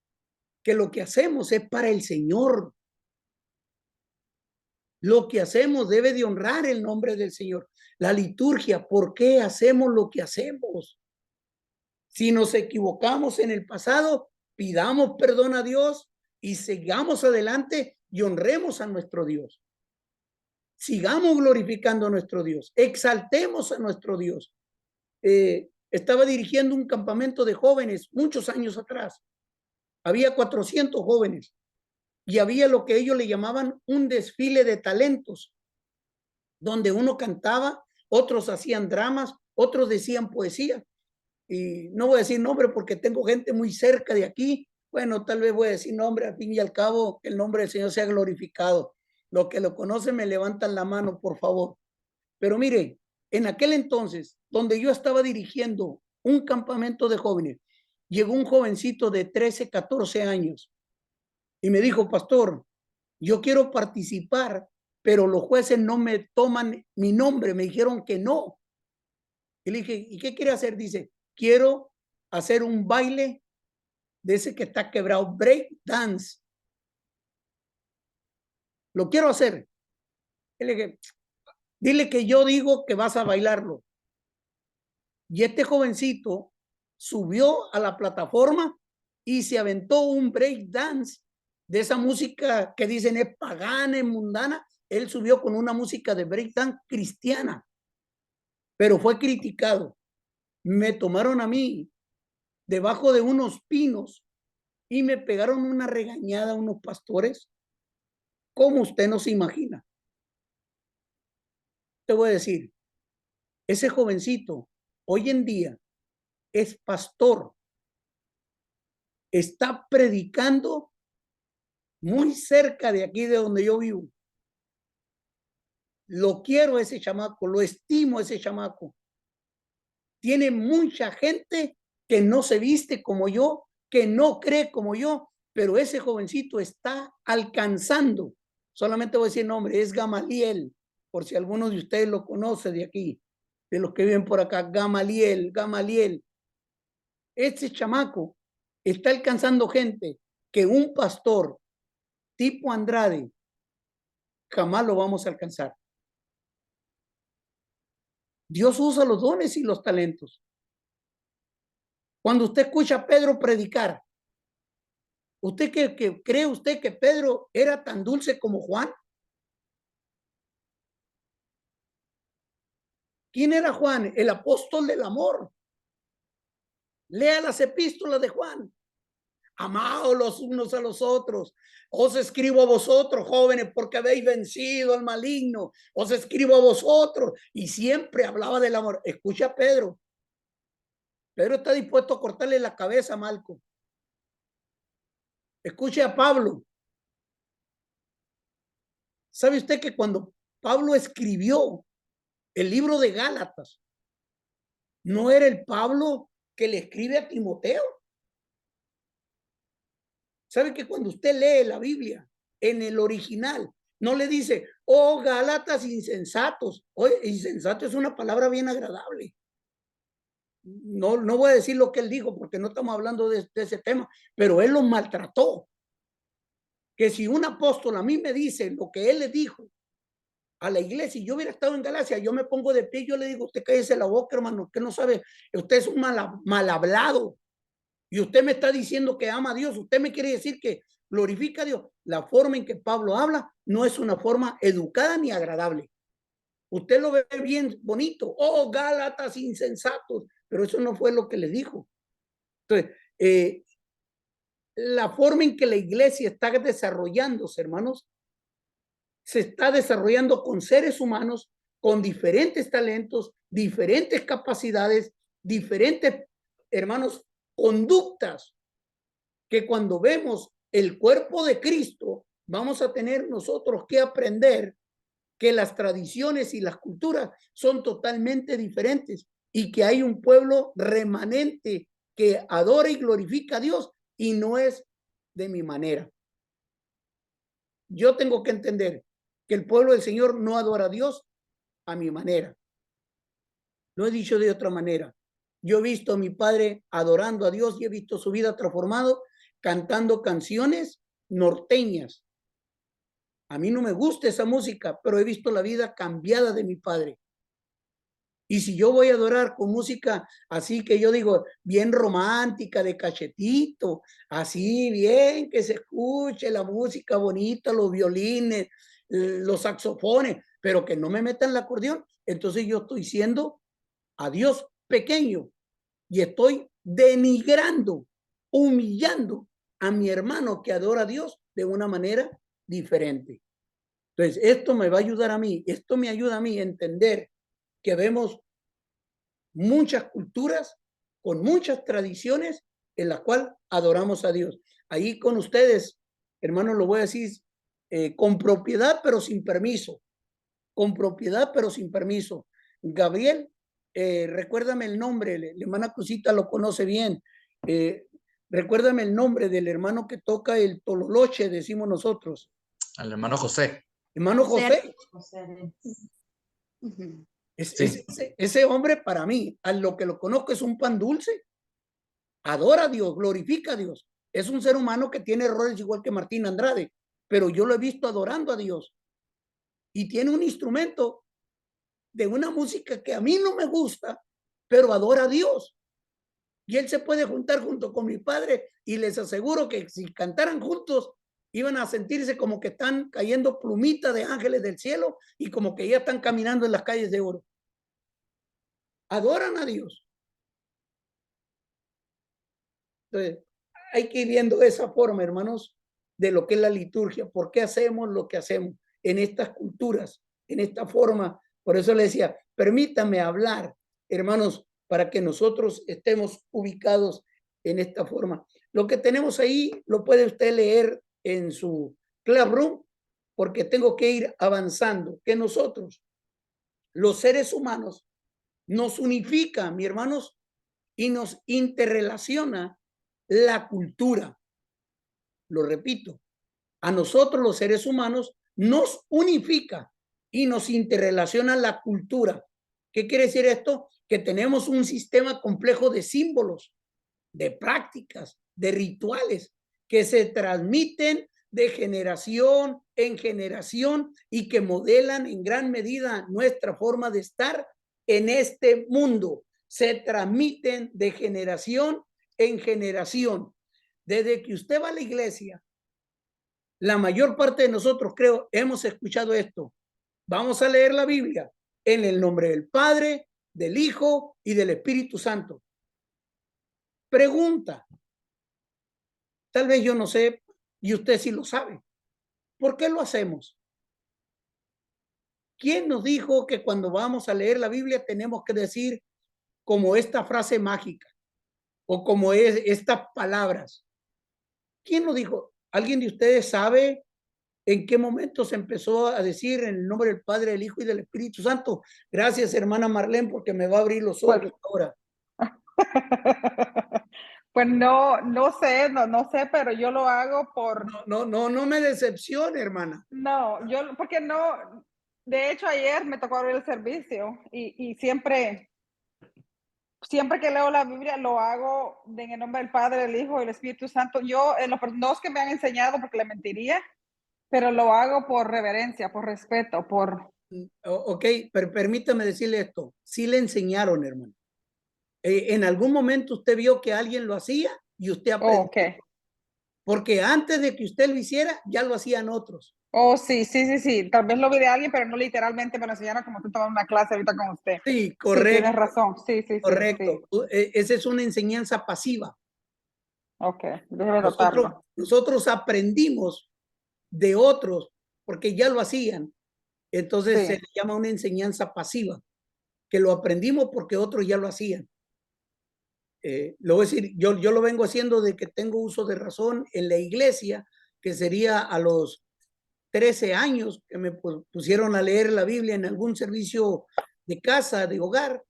que lo que hacemos es para el Señor. Lo que hacemos debe de honrar el nombre del Señor. La liturgia, ¿por qué hacemos lo que hacemos? Si nos equivocamos en el pasado, pidamos perdón a Dios y sigamos adelante y honremos a nuestro Dios. Sigamos glorificando a nuestro Dios. Exaltemos a nuestro Dios. Estaba dirigiendo un campamento de jóvenes muchos años atrás. Había 400 jóvenes. Y había lo que ellos le llamaban un desfile de talentos, donde uno cantaba, otros hacían dramas, otros decían poesía. Y no voy a decir nombre porque tengo gente muy cerca de aquí. Bueno, tal vez voy a decir nombre, al fin y al cabo, el nombre del Señor sea glorificado. Los que lo conocen me levantan la mano, por favor. Pero mire, en aquel entonces, donde yo estaba dirigiendo un campamento de jóvenes, llegó un jovencito de 13, 14 años y me dijo, pastor, yo quiero participar, pero los jueces no me toman mi nombre, me dijeron que no. Y le dije, ¿y qué quiere hacer? Dice, quiero hacer un baile de ese que está quebrado, break dance. Lo quiero hacer. Y le dije, dile que yo digo que vas a bailarlo. Y este jovencito subió a la plataforma y se aventó un break dance de esa música que dicen es pagana, es mundana. Él subió con una música de break dance cristiana, pero fue criticado. Me tomaron a mí debajo de unos pinos y me pegaron una regañada unos pastores, como usted no se imagina. Te voy a decir, ese jovencito hoy en día es pastor, está predicando muy cerca de aquí de donde yo vivo. Lo quiero ese chamaco, lo estimo ese chamaco. Tiene mucha gente que no se viste como yo, que no cree como yo, pero ese jovencito está alcanzando. Solamente voy a decir nombre, es Gamaliel, por si alguno de ustedes lo conoce de aquí, de los que viven por acá, Gamaliel. Este chamaco está alcanzando gente que un pastor tipo Andrade jamás lo vamos a alcanzar. Dios usa los dones y los talentos. Cuando usted escucha a Pedro predicar, ¿usted cree usted que Pedro era tan dulce como Juan? ¿Quién era Juan? El apóstol del amor. Lea las epístolas de Juan. Amaos los unos a los otros. Os escribo a vosotros, jóvenes, porque habéis vencido al maligno. Os escribo a vosotros. Y siempre hablaba del amor. Escucha a Pedro. Pedro está dispuesto a cortarle la cabeza a Malco. Escuche a Pablo. ¿Sabe usted que cuando Pablo escribió el libro de Gálatas, no era el Pablo que le escribe a Timoteo? ¿Sabe que cuando usted lee la Biblia en el original, no le dice, oh Gálatas insensatos? Oye, insensato es una palabra bien agradable. No voy a decir lo que él dijo porque no estamos hablando de ese tema, pero él los maltrató. Que si un apóstol a mí me dice lo que él le dijo a la iglesia y yo hubiera estado en Galacia, yo me pongo de pie y yo le digo, usted cállese la boca, hermano, usted no sabe, usted es un mal hablado y usted me está diciendo que ama a Dios, usted me quiere decir que glorifica a Dios. La forma en que Pablo habla no es una forma educada ni agradable. Usted lo ve bien bonito, oh Gálatas insensatos, pero eso no fue lo que le dijo. Entonces, la forma en que la iglesia está desarrollándose, hermanos, se está desarrollando con seres humanos con diferentes talentos, diferentes capacidades, diferentes, hermanos, conductas, que cuando vemos el cuerpo de Cristo, vamos a tener nosotros que aprender que las tradiciones y las culturas son totalmente diferentes y que hay un pueblo remanente que adora y glorifica a Dios y no es de mi manera. Yo tengo que entender que el pueblo del Señor no adora a Dios a mi manera. Lo he dicho de otra manera. Yo he visto a mi padre adorando a Dios y he visto su vida transformado cantando canciones norteñas. A mí no me gusta esa música, pero he visto la vida cambiada de mi padre. Y si yo voy a adorar con música así que yo digo, bien romántica, de cachetito, así bien que se escuche la música bonita, los violines, los saxofones, pero que no me metan el acordeón, entonces yo estoy siendo a Dios pequeño y estoy denigrando, humillando a mi hermano que adora a Dios de una manera diferente. Entonces, esto me va a ayudar a mí, esto me ayuda a mí a entender que vemos muchas culturas con muchas tradiciones en las cuales adoramos a Dios. Ahí con ustedes, hermanos, lo voy a decir con propiedad pero sin permiso. Con propiedad pero sin permiso. Gabriel, recuérdame el nombre, la hermana Crucita lo conoce bien. Recuérdame el nombre del hermano que toca el tololoche, decimos nosotros. Al hermano José. Hermano José. Sí. Ese hombre para mí, a lo que lo conozco, es un pan dulce. Adora a Dios, glorifica a Dios. Es un ser humano que tiene errores igual que Martín Andrade, pero yo lo he visto adorando a Dios. Y tiene un instrumento de una música que a mí no me gusta, pero adora a Dios. Y él se puede juntar junto con mi padre y les aseguro que si cantaran juntos, iban a sentirse como que están cayendo plumitas de ángeles del cielo y como que ya están caminando en las calles de oro. Adoran a Dios. Entonces, hay que ir viendo esa forma, hermanos, de lo que es la liturgia. ¿Por qué hacemos lo que hacemos en estas culturas, en esta forma? Por eso le decía, permítame hablar, hermanos, para que nosotros estemos ubicados en esta forma. Lo que tenemos ahí lo puede usted leer en su Classroom, porque tengo que ir avanzando, que nosotros, los seres humanos, nos unifica, mis hermanos, y nos interrelaciona la cultura. Lo repito, a nosotros los seres humanos nos unifica y nos interrelaciona la cultura. ¿Qué quiere decir esto? Que tenemos un sistema complejo de símbolos, de prácticas, de rituales que se transmiten de generación en generación y que modelan en gran medida nuestra forma de estar en este mundo. Se transmiten de generación en generación. Desde que usted va a la iglesia, la mayor parte de nosotros, creo, hemos escuchado esto. Vamos a leer la Biblia en el nombre del Padre, del Hijo y del Espíritu Santo. Pregunta. Tal vez yo no sé y usted sí lo sabe. ¿Por qué lo hacemos? ¿Quién nos dijo que cuando vamos a leer la Biblia tenemos que decir como esta frase mágica o como estas palabras? ¿Quién nos dijo? ¿Alguien de ustedes sabe en qué momento se empezó a decir en el nombre del Padre, del Hijo y del Espíritu Santo? Gracias, hermana Marlene, porque me va a abrir los ojos ahora. Pues no sé, pero yo lo hago por... No me decepcione, hermana. No, porque no, de hecho ayer me tocó abrir el servicio y siempre que leo la Biblia lo hago en el nombre del Padre, del Hijo y del Espíritu Santo. Yo, no es que me han enseñado porque le mentiría, pero lo hago por reverencia, por respeto, por... Ok, pero permítame decirle esto. Sí le enseñaron, hermano. En algún momento usted vio que alguien lo hacía y usted aprendió. Okay. Porque antes de que usted lo hiciera, ya lo hacían otros. Oh, sí. Tal vez lo vi de alguien, pero no literalmente me lo enseñaron como tú tomando una clase ahorita con usted. Sí, correcto. Sí, tienes razón. Sí. Correcto. Sí. Esa es una enseñanza pasiva. Ok, déjeme notarlo. Nosotros aprendimos de otros porque ya lo hacían. Entonces se le llama una enseñanza pasiva, que lo aprendimos porque otros ya lo hacían. Lo voy a decir, yo lo vengo haciendo de que tengo uso de razón en la iglesia, que sería a los 13 años que me pusieron a leer la Biblia en algún servicio de casa, de hogar,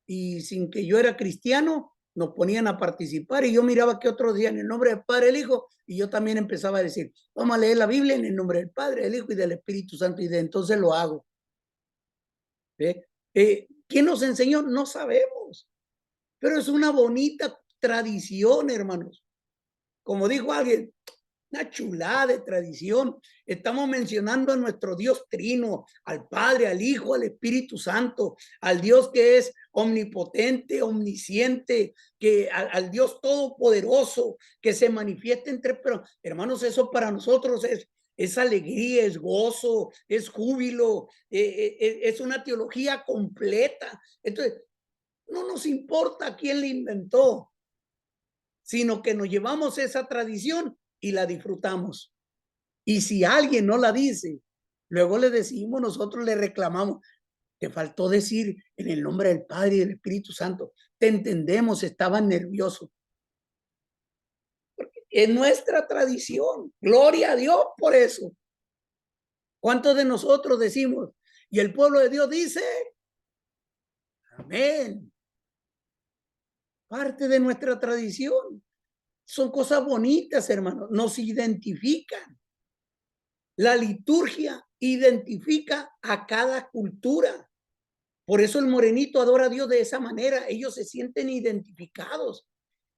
y sin que yo era cristiano, nos ponían a participar y yo miraba que otros días en el nombre del Padre, del Hijo, y yo también empezaba a decir, vamos a leer la Biblia en el nombre del Padre, del Hijo y del Espíritu Santo, y de entonces lo hago. ¿Quién nos enseñó? No sabemos, pero es una bonita tradición, hermanos. Como dijo alguien, una chulada de tradición. Estamos mencionando a nuestro Dios trino, al Padre, al Hijo, al Espíritu Santo, al Dios que es omnipotente, omnisciente, al Dios todopoderoso que se manifiesta entre... Pero, hermanos, eso para nosotros es alegría, es gozo, es júbilo, es una teología completa. Entonces, no nos importa quién la inventó, sino que nos llevamos esa tradición y la disfrutamos. Y si alguien no la dice, luego le decimos, nosotros le reclamamos, te faltó decir en el nombre del Padre y del Espíritu Santo. Te entendemos, estaban nerviosos. Porque es nuestra tradición. Gloria a Dios por eso. ¿Cuántos de nosotros decimos? Y el pueblo de Dios dice, amén. Parte de nuestra tradición. Son cosas bonitas, hermanos. Nos identifican. La liturgia identifica a cada cultura. Por eso el morenito adora a Dios de esa manera. Ellos se sienten identificados.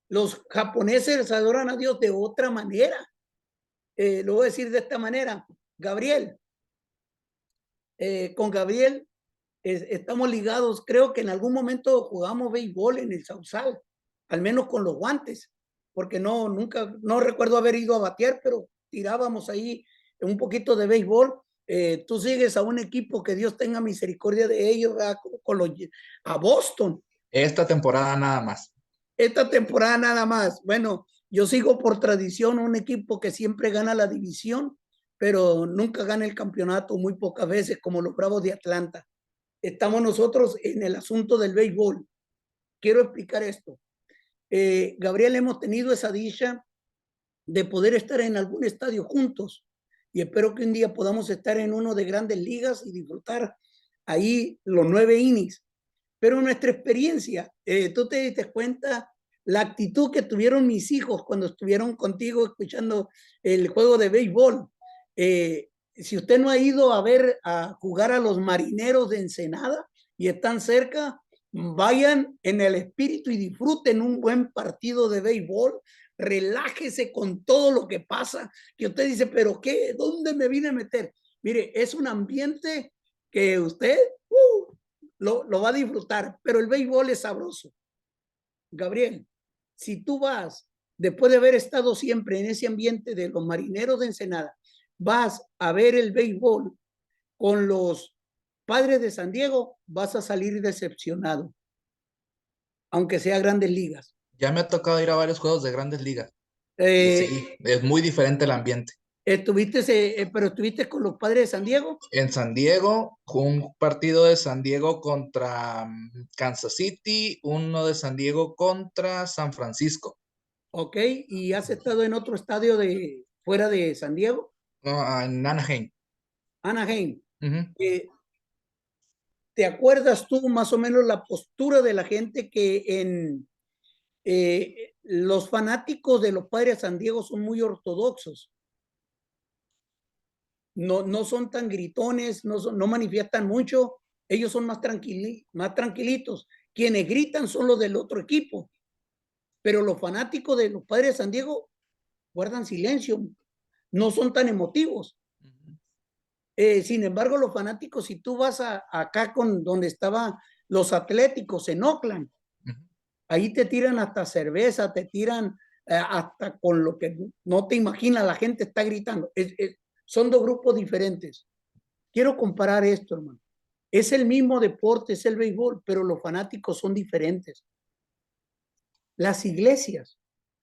Los japoneses adoran a Dios de otra manera. Lo voy a decir de esta manera. Gabriel, con Gabriel estamos ligados. Creo que en algún momento jugamos béisbol en el Sausal, al menos con los guantes, porque nunca recuerdo haber ido a batear, pero tirábamos ahí un poquito de béisbol. Tú sigues a un equipo, que Dios tenga misericordia de ellos, a Boston. Esta temporada nada más. Esta temporada nada más. Bueno, yo sigo por tradición un equipo que siempre gana la división, pero nunca gana el campeonato, muy pocas veces, como los Bravos de Atlanta. Estamos nosotros en el asunto del béisbol. Quiero explicar esto. Gabriel, hemos tenido esa dicha de poder estar en algún estadio juntos, y espero que un día podamos estar en uno de Grandes Ligas y disfrutar ahí los 9 innings. Pero nuestra experiencia, tú te diste cuenta la actitud que tuvieron mis hijos cuando estuvieron contigo escuchando el juego de béisbol. Si usted no ha ido a jugar a los Marineros de Ensenada y están cerca, vayan en el espíritu y disfruten un buen partido de béisbol. Relájese con todo lo que pasa, que usted dice, pero ¿qué? ¿Dónde me vine a meter? Mire, es un ambiente que usted lo va a disfrutar, pero el béisbol es sabroso. Gabriel, si tú vas, después de haber estado siempre en ese ambiente de los Marineros de Ensenada, vas a ver el béisbol con los Padres de San Diego, vas a salir decepcionado, aunque sea Grandes Ligas. Ya me ha tocado ir a varios juegos de Grandes Ligas. Sí, es muy diferente el ambiente. Pero estuviste con los Padres de San Diego. En San Diego, un partido de San Diego contra Kansas City, uno de San Diego contra San Francisco. Ok, ¿y has estado en otro estadio fuera de San Diego? No, en Anaheim. Anaheim. ¿Te acuerdas tú más o menos la postura de la gente que los fanáticos de los Padres de San Diego son muy ortodoxos? No son tan gritones, no manifiestan mucho. Ellos son más tranquilitos. Quienes gritan son los del otro equipo. Pero los fanáticos de los Padres de San Diego guardan silencio. No son tan emotivos. Sin embargo, los fanáticos, si tú vas acá donde estaban los Atléticos en Oakland, ahí te tiran hasta cerveza, te tiran hasta con lo que no te imaginas, la gente está gritando. Son dos grupos diferentes. Quiero comparar esto, hermano. Es el mismo deporte, es el béisbol, pero los fanáticos son diferentes. Las iglesias,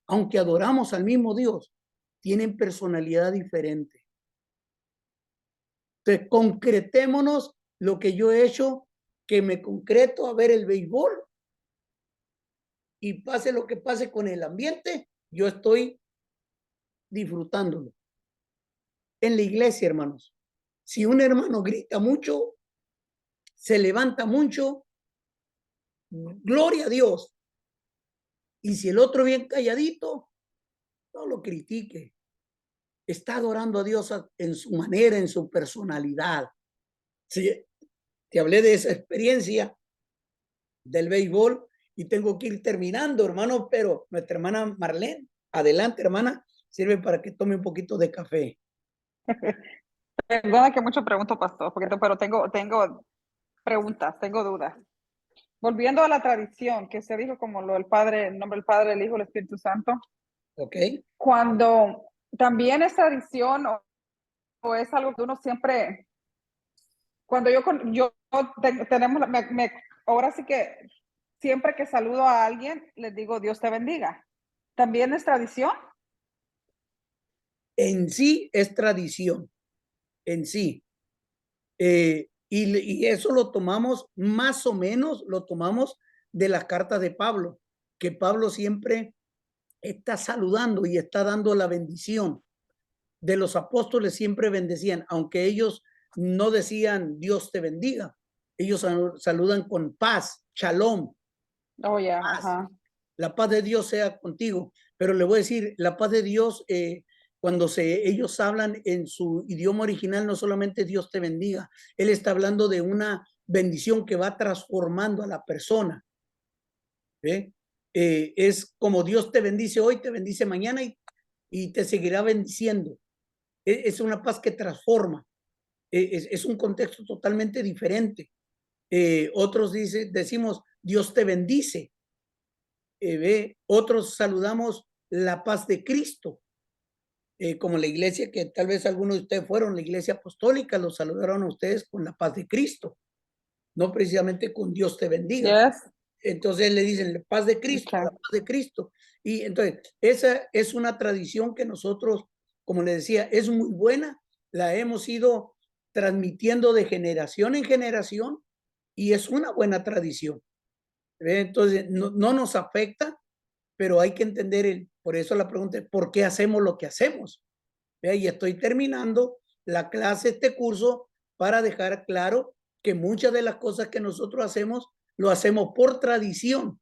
aunque adoramos al mismo Dios, tienen personalidad diferente. Entonces, concretémonos lo que yo he hecho, que me concreto a ver el béisbol, y pase lo que pase con el ambiente, yo estoy disfrutándolo. En la iglesia, hermanos, si un hermano grita mucho, se levanta mucho, gloria a Dios. Y si el otro bien calladito, no lo critique. Está adorando a Dios en su manera, en su personalidad. Sí, te hablé de esa experiencia del béisbol y tengo que ir terminando, hermano, pero nuestra hermana Marlene, adelante, hermana, sirve para que tome un poquito de café. Perdona que mucho pregunto, pastor, pero tengo preguntas, tengo dudas. Volviendo a la tradición que se dijo como lo del Padre, el nombre del Padre, el Hijo, el Espíritu Santo. Ok. Cuando también es tradición o es algo que uno siempre, cuando tenemos, ahora sí que siempre que saludo a alguien, les digo Dios te bendiga. ¿También es tradición? En sí es tradición, en sí. Y eso lo tomamos, más o menos, lo tomamos de las cartas de Pablo, que Pablo siempre está saludando y está dando la bendición. De los apóstoles siempre bendecían, aunque ellos no decían Dios te bendiga. Ellos saludan con paz, shalom. Oh, yeah. Paz. La paz de Dios sea contigo. Pero le voy a decir, la paz de Dios, cuando ellos hablan en su idioma original, no solamente Dios te bendiga. Él está hablando de una bendición que va transformando a la persona. Es como Dios te bendice hoy, te bendice mañana y te seguirá bendiciendo. Es una paz que transforma. Es un contexto totalmente diferente. Otros decimos, Dios te bendice. Otros saludamos la paz de Cristo. Como la iglesia que tal vez algunos de ustedes fueron, la iglesia apostólica, los saludaron a ustedes con la paz de Cristo. No precisamente con Dios te bendiga. Yes. Entonces le dicen la paz de Cristo, Okay. la paz de Cristo. Y entonces esa es una tradición que nosotros, como les decía, es muy buena. La hemos ido transmitiendo de generación en generación y es una buena tradición. Entonces no nos afecta, pero hay que entender, por eso la pregunta es, ¿por qué hacemos lo que hacemos? Y estoy terminando la clase, este curso, para dejar claro que muchas de las cosas que nosotros hacemos, lo hacemos por tradición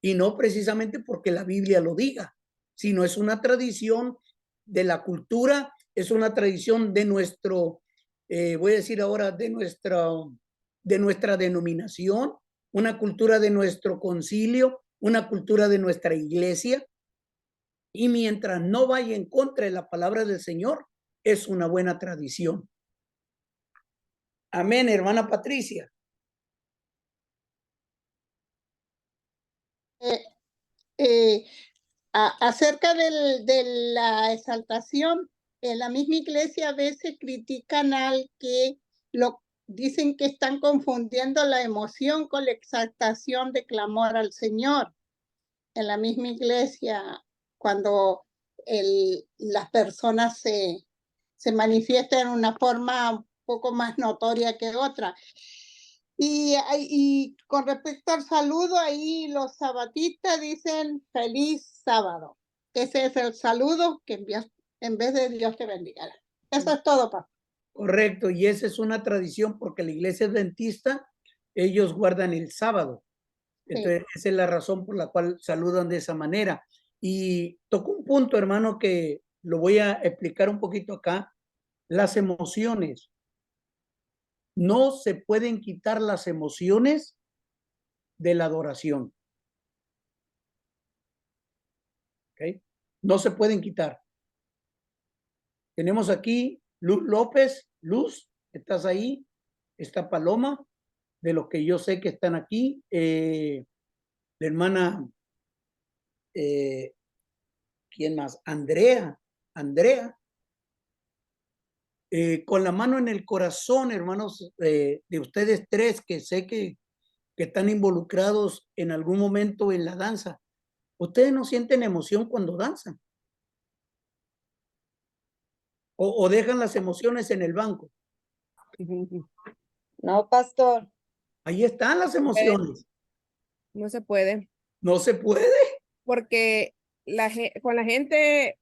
y no precisamente porque la Biblia lo diga, sino es una tradición de la cultura, es una tradición de nuestro, voy a decir ahora, de nuestra denominación, una cultura de nuestro concilio, una cultura de nuestra iglesia. Y mientras no vaya en contra de la palabra del Señor, es una buena tradición. Amén, hermana Patricia. Acerca de la exaltación, en la misma iglesia a veces critican al que dicen que están confundiendo la emoción con la exaltación de clamor al Señor. En la misma iglesia, cuando las personas se manifiestan en una forma un poco más notoria que otra. Y con respecto al saludo, ahí los sabatistas dicen feliz sábado. Ese es el saludo que envías en vez de Dios te bendiga. Eso es todo, papá. Correcto, y esa es una tradición porque la iglesia adventista, ellos guardan el sábado. Entonces, sí, esa es la razón por la cual saludan de esa manera. Y tocó un punto, hermano, que lo voy a explicar un poquito acá. Las emociones. No se pueden quitar las emociones de la adoración. ¿Okay? No se pueden quitar. Tenemos aquí Luz López. Luz, ¿estás ahí? Está Paloma, de los que yo sé que están aquí. La hermana, ¿quién más? Andrea. Con la mano en el corazón, hermanos, de ustedes tres que sé que están involucrados en algún momento en la danza. ¿Ustedes no sienten emoción cuando danzan? ¿O dejan las emociones en el banco? No, pastor. Ahí están las emociones. No se puede. No se puede. Porque con la gente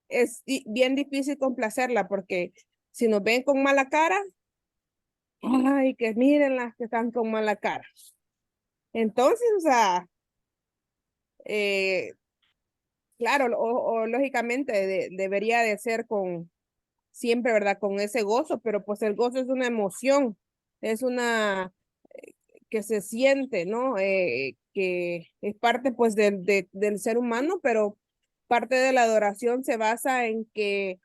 es bien difícil complacerla, porque si nos ven con mala cara, ay, que miren las que están con mala cara. Entonces, o sea, claro, o lógicamente debería de ser siempre, ¿verdad? Con ese gozo, pero pues el gozo es una emoción, es una que se siente, ¿no? Que es parte pues del ser humano, pero parte de la adoración se basa en que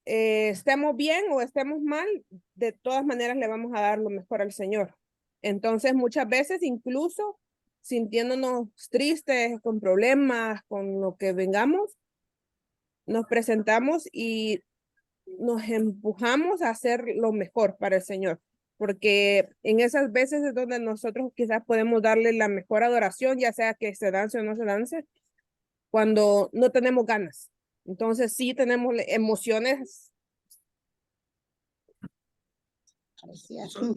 estemos bien o estemos mal, de todas maneras le vamos a dar lo mejor al Señor. Entonces muchas veces incluso sintiéndonos tristes, con problemas, con lo que vengamos, nos presentamos y nos empujamos a hacer lo mejor para el Señor, porque en esas veces es donde nosotros quizás podemos darle la mejor adoración, ya sea que se dance o no se dance, cuando no tenemos ganas. Entonces sí tenemos emociones.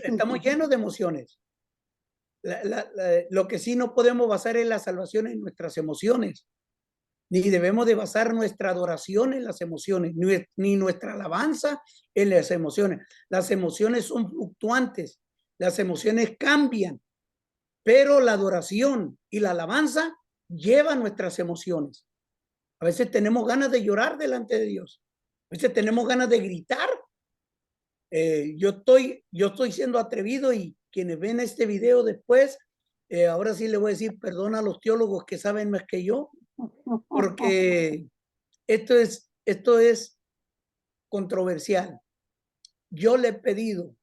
Estamos llenos de emociones. Lo que sí no podemos basar es la salvación en nuestras emociones. ni debemos de basar nuestra adoración en las emociones, ni nuestra alabanza en las emociones. Las emociones son fluctuantes, las emociones cambian, pero la adoración y la alabanza llevan nuestras emociones. A veces tenemos ganas de llorar delante de Dios, a veces tenemos ganas de gritar. Yo estoy siendo atrevido, y quienes ven este video después, ahora sí le voy a decir perdón a los teólogos que saben más que yo, porque esto es controversial. Yo le he pedido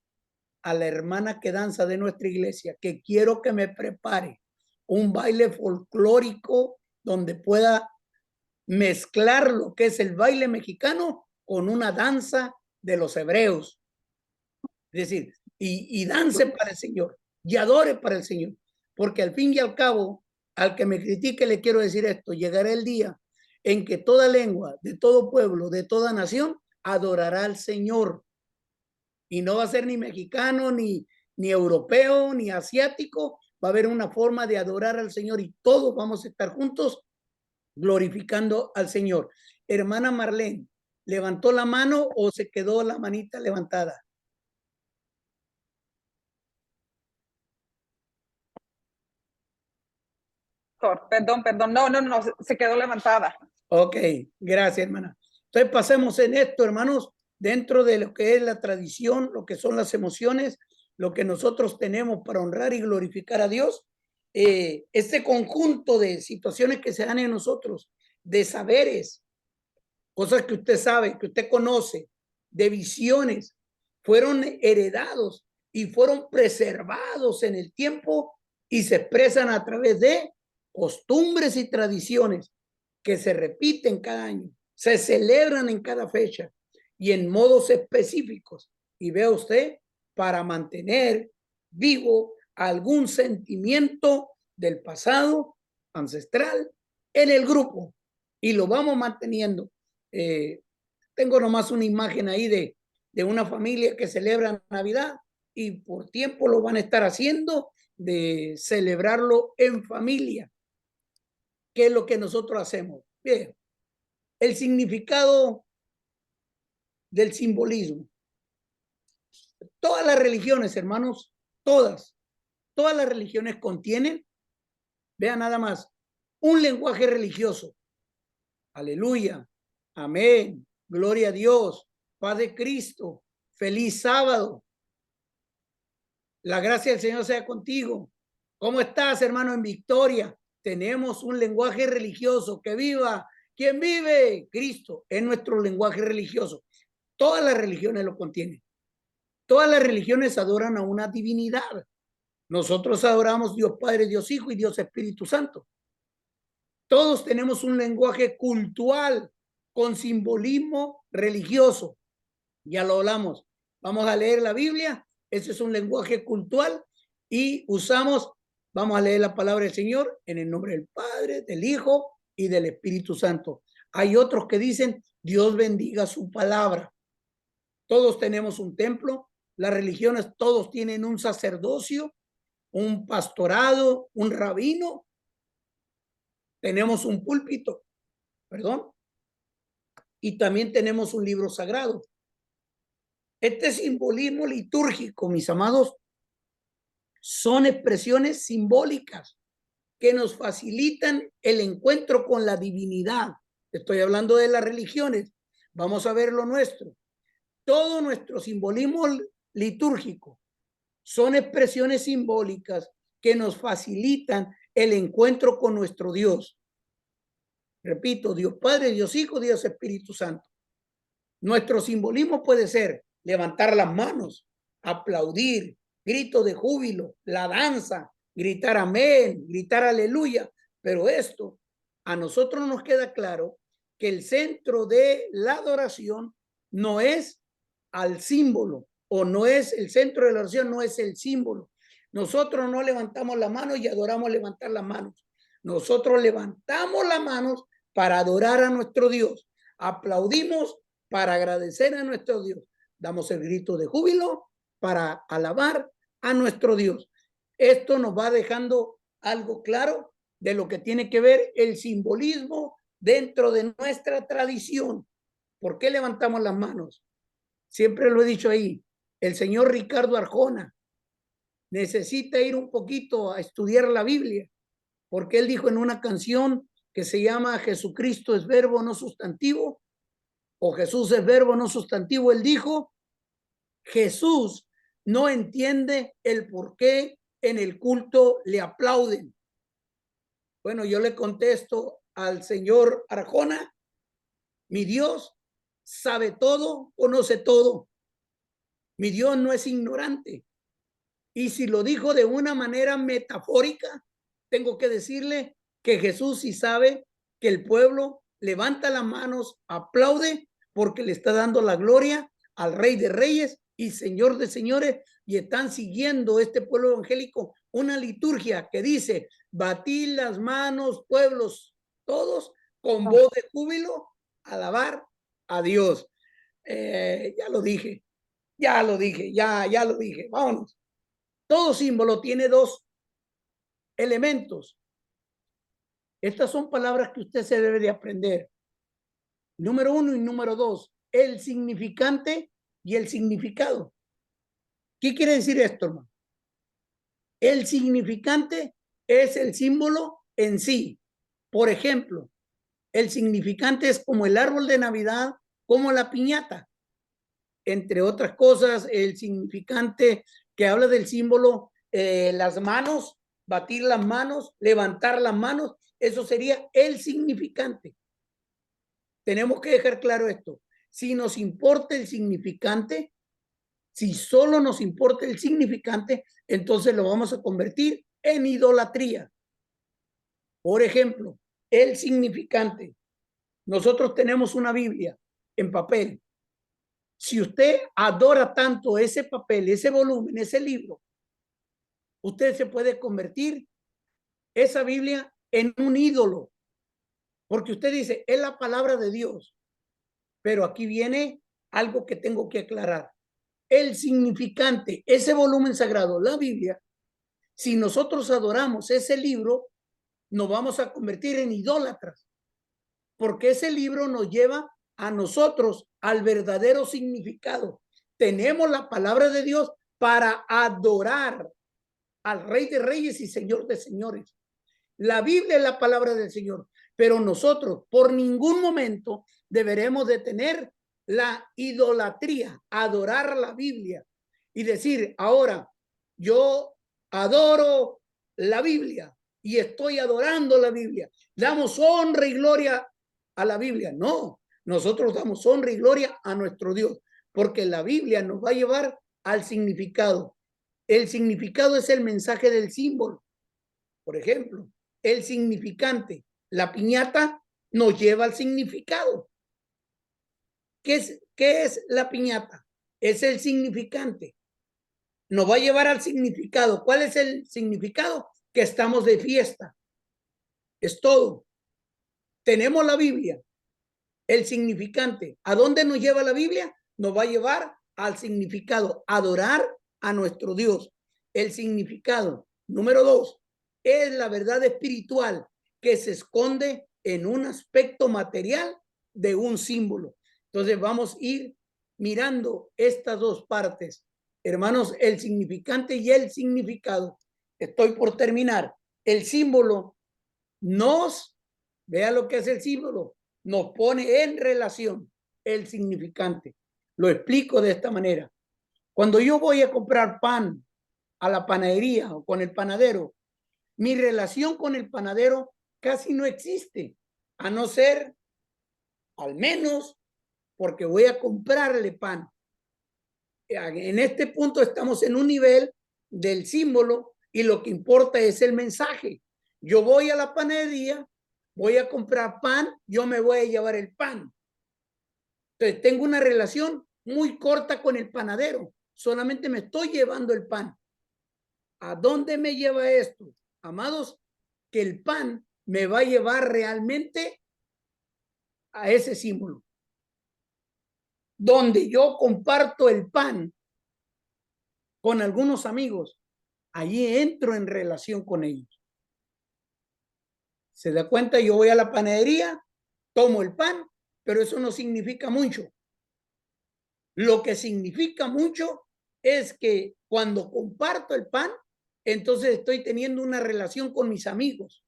a la hermana que danza de nuestra iglesia que quiero que me prepare un baile folclórico donde pueda mezclar lo que es el baile mexicano con una danza de los hebreos. Es decir, y dance para el Señor y adore para el Señor, porque al fin y al cabo, al que me critique le quiero decir esto: llegará el día en que toda lengua, de todo pueblo, de toda nación, adorará al Señor. Y no va a ser ni mexicano, ni europeo, ni asiático. Va a haber una forma de adorar al Señor y todos vamos a estar juntos glorificando al Señor. Hermana Marlene, ¿levantó la mano o se quedó la manita levantada? Perdón, no, se quedó levantada. Ok, gracias, hermana. Entonces pasemos en esto, hermanos, dentro de lo que es la tradición, lo que son las emociones, lo que nosotros tenemos para honrar y glorificar a Dios, este conjunto de situaciones que se dan en nosotros, de saberes, cosas que usted sabe, que usted conoce, de visiones, fueron heredados y fueron preservados en el tiempo y se expresan a través de costumbres y tradiciones que se repiten cada año, se celebran en cada fecha y en modos específicos. Y vea usted, para mantener vivo algún sentimiento del pasado ancestral en el grupo, y lo vamos manteniendo. Tengo nomás una imagen ahí de una familia que celebra Navidad y por tiempo lo van a estar haciendo, de celebrarlo en familia. ¿Qué es lo que nosotros hacemos? Bien, el significado del simbolismo. Todas las religiones, hermanos, todas las religiones contienen, vean nada más, un lenguaje religioso. Aleluya, amén, gloria a Dios, paz de Cristo, feliz sábado. La gracia del Señor sea contigo. ¿Cómo estás, hermano, en victoria? Tenemos un lenguaje religioso. ¡Que viva! ¿Quién vive? Cristo. Es nuestro lenguaje religioso. Todas las religiones lo contienen. Todas las religiones adoran a una divinidad. Nosotros adoramos Dios Padre, Dios Hijo y Dios Espíritu Santo. Todos tenemos un lenguaje cultural con simbolismo religioso. Ya lo hablamos. Vamos a leer la Biblia. Ese es un lenguaje cultural y vamos a leer la palabra del Señor en el nombre del Padre, del Hijo y del Espíritu Santo. Hay otros que dicen, Dios bendiga su palabra. Todos tenemos un templo. Las religiones, todos tienen un sacerdocio, un pastorado, un rabino. Tenemos un púlpito, perdón. Y también tenemos un libro sagrado. Este simbolismo litúrgico, mis amados, son expresiones simbólicas que nos facilitan el encuentro con la divinidad. Estoy hablando de las religiones. Vamos a ver lo nuestro. Todo nuestro simbolismo litúrgico son expresiones simbólicas que nos facilitan el encuentro con nuestro Dios. Repito, Dios Padre, Dios Hijo, Dios Espíritu Santo. Nuestro simbolismo puede ser levantar las manos, aplaudir, grito de júbilo, la danza, gritar amén, gritar aleluya. Pero esto, a nosotros nos queda claro que el centro de la adoración no es al símbolo, o no es el centro de la oración, no es el símbolo. Nosotros no levantamos la mano y adoramos levantar las manos. Nosotros levantamos las manos para adorar a nuestro Dios. Aplaudimos para agradecer a nuestro Dios. Damos el grito de júbilo para alabar a nuestro Dios. Esto nos va dejando algo claro de lo que tiene que ver el simbolismo dentro de nuestra tradición. ¿Por qué levantamos las manos? Siempre lo he dicho ahí, el señor Ricardo Arjona necesita ir un poquito a estudiar la Biblia, porque él dijo en una canción que se llama Jesucristo es verbo no sustantivo, o Jesús es verbo no sustantivo. Él dijo, Jesús no entiende el por qué en el culto le aplauden. Bueno, yo le contesto al señor Arjona, mi Dios sabe todo, conoce todo. Mi Dios no es ignorante. Y si lo dijo de una manera metafórica, tengo que decirle que Jesús sí sabe que el pueblo levanta las manos, aplaude, porque le está dando la gloria al Rey de Reyes y Señor de Señores, y están siguiendo este pueblo evangélico una liturgia que dice, batid las manos, pueblos todos, con voz de júbilo, alabar a Dios. Ya lo dije, ya lo dije, vámonos. Todo símbolo tiene dos elementos. Estas son palabras que usted se debe de aprender. Número 1 y número 2, el significante y el significado. ¿Qué quiere decir esto, hermano? El significante es el símbolo en sí. Por ejemplo, el significante es como el árbol de Navidad, como la piñata. Entre otras cosas, el significante que habla del símbolo, las manos, batir las manos, levantar las manos, eso sería el significante. Tenemos que dejar claro esto. Si nos importa el significante, si solo nos importa el significante, entonces lo vamos a convertir en idolatría. Por ejemplo, el significante. Nosotros tenemos una Biblia en papel. Si usted adora tanto ese papel, ese volumen, ese libro, usted se puede convertir esa Biblia en un ídolo. Porque usted dice, es la palabra de Dios. Pero aquí viene algo que tengo que aclarar. El significante, ese volumen sagrado, la Biblia, si nosotros adoramos ese libro, nos vamos a convertir en idólatras. Porque ese libro nos lleva a nosotros al verdadero significado. Tenemos la palabra de Dios para adorar al Rey de Reyes y Señor de Señores. La Biblia es la palabra del Señor, pero nosotros por ningún momento deberemos de tener la idolatría, adorar la Biblia y decir, ahora yo adoro la Biblia y estoy adorando la Biblia. Damos honra y gloria a la Biblia. No, nosotros damos honra y gloria a nuestro Dios, porque la Biblia nos va a llevar al significado. El significado es el mensaje del símbolo. Por ejemplo, el significante, la piñata nos lleva al significado. ¿Qué es la piñata? Es el significante. Nos va a llevar al significado. ¿Cuál es el significado? Que estamos de fiesta. Es todo. Tenemos la Biblia. El significante. ¿A dónde nos lleva la Biblia? Nos va a llevar al significado. Adorar a nuestro Dios. El significado. Número 2. Es la verdad espiritual que se esconde en un aspecto material de un símbolo. Entonces vamos a ir mirando estas dos partes. Hermanos, el significante y el significado. Estoy por terminar. El símbolo vea lo que es el símbolo, nos pone en relación el significante. Lo explico de esta manera. Cuando yo voy a comprar pan a la panadería o con el panadero, mi relación con el panadero casi no existe, a no ser, al menos, porque voy a comprarle pan. En este punto estamos en un nivel del símbolo y lo que importa es el mensaje. Yo voy a la panadería, voy a comprar pan, yo me voy a llevar el pan. Entonces tengo una relación muy corta con el panadero, solamente me estoy llevando el pan. ¿A dónde me lleva esto? Amados, que el pan me va a llevar realmente a ese símbolo. Donde yo comparto el pan con algunos amigos, allí entro en relación con ellos. ¿Se da cuenta? Yo voy a la panadería, tomo el pan, pero eso no significa mucho. Lo que significa mucho es que cuando comparto el pan, entonces estoy teniendo una relación con mis amigos.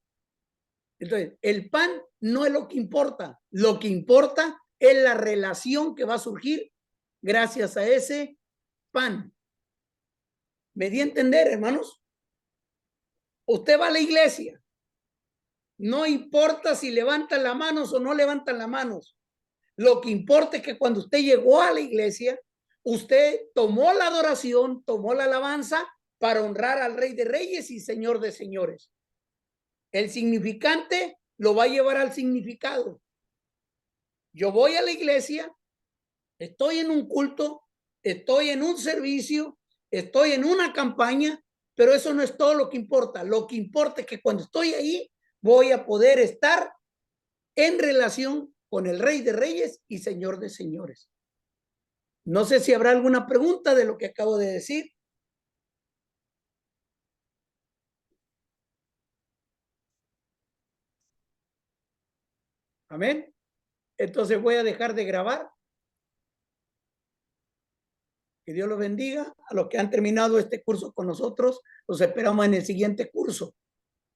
Entonces, el pan no es lo que importa. Lo que importa es la relación que va a surgir gracias a ese pan. ¿Me di a entender, hermanos? Usted va a la iglesia. No importa si levantan las manos o no levantan las manos. Lo que importa es que cuando usted llegó a la iglesia, usted tomó la adoración, tomó la alabanza para honrar al Rey de Reyes y Señor de Señores. El significante lo va a llevar al significado. Yo voy a la iglesia, estoy en un culto, estoy en un servicio, estoy en una campaña, pero eso no es todo lo que importa. Lo que importa es que cuando estoy ahí, voy a poder estar en relación con el Rey de Reyes y Señor de Señores. No sé si habrá alguna pregunta de lo que acabo de decir. Amén. Entonces voy a dejar de grabar. Que Dios los bendiga. A los que han terminado este curso con nosotros, los esperamos en el siguiente curso.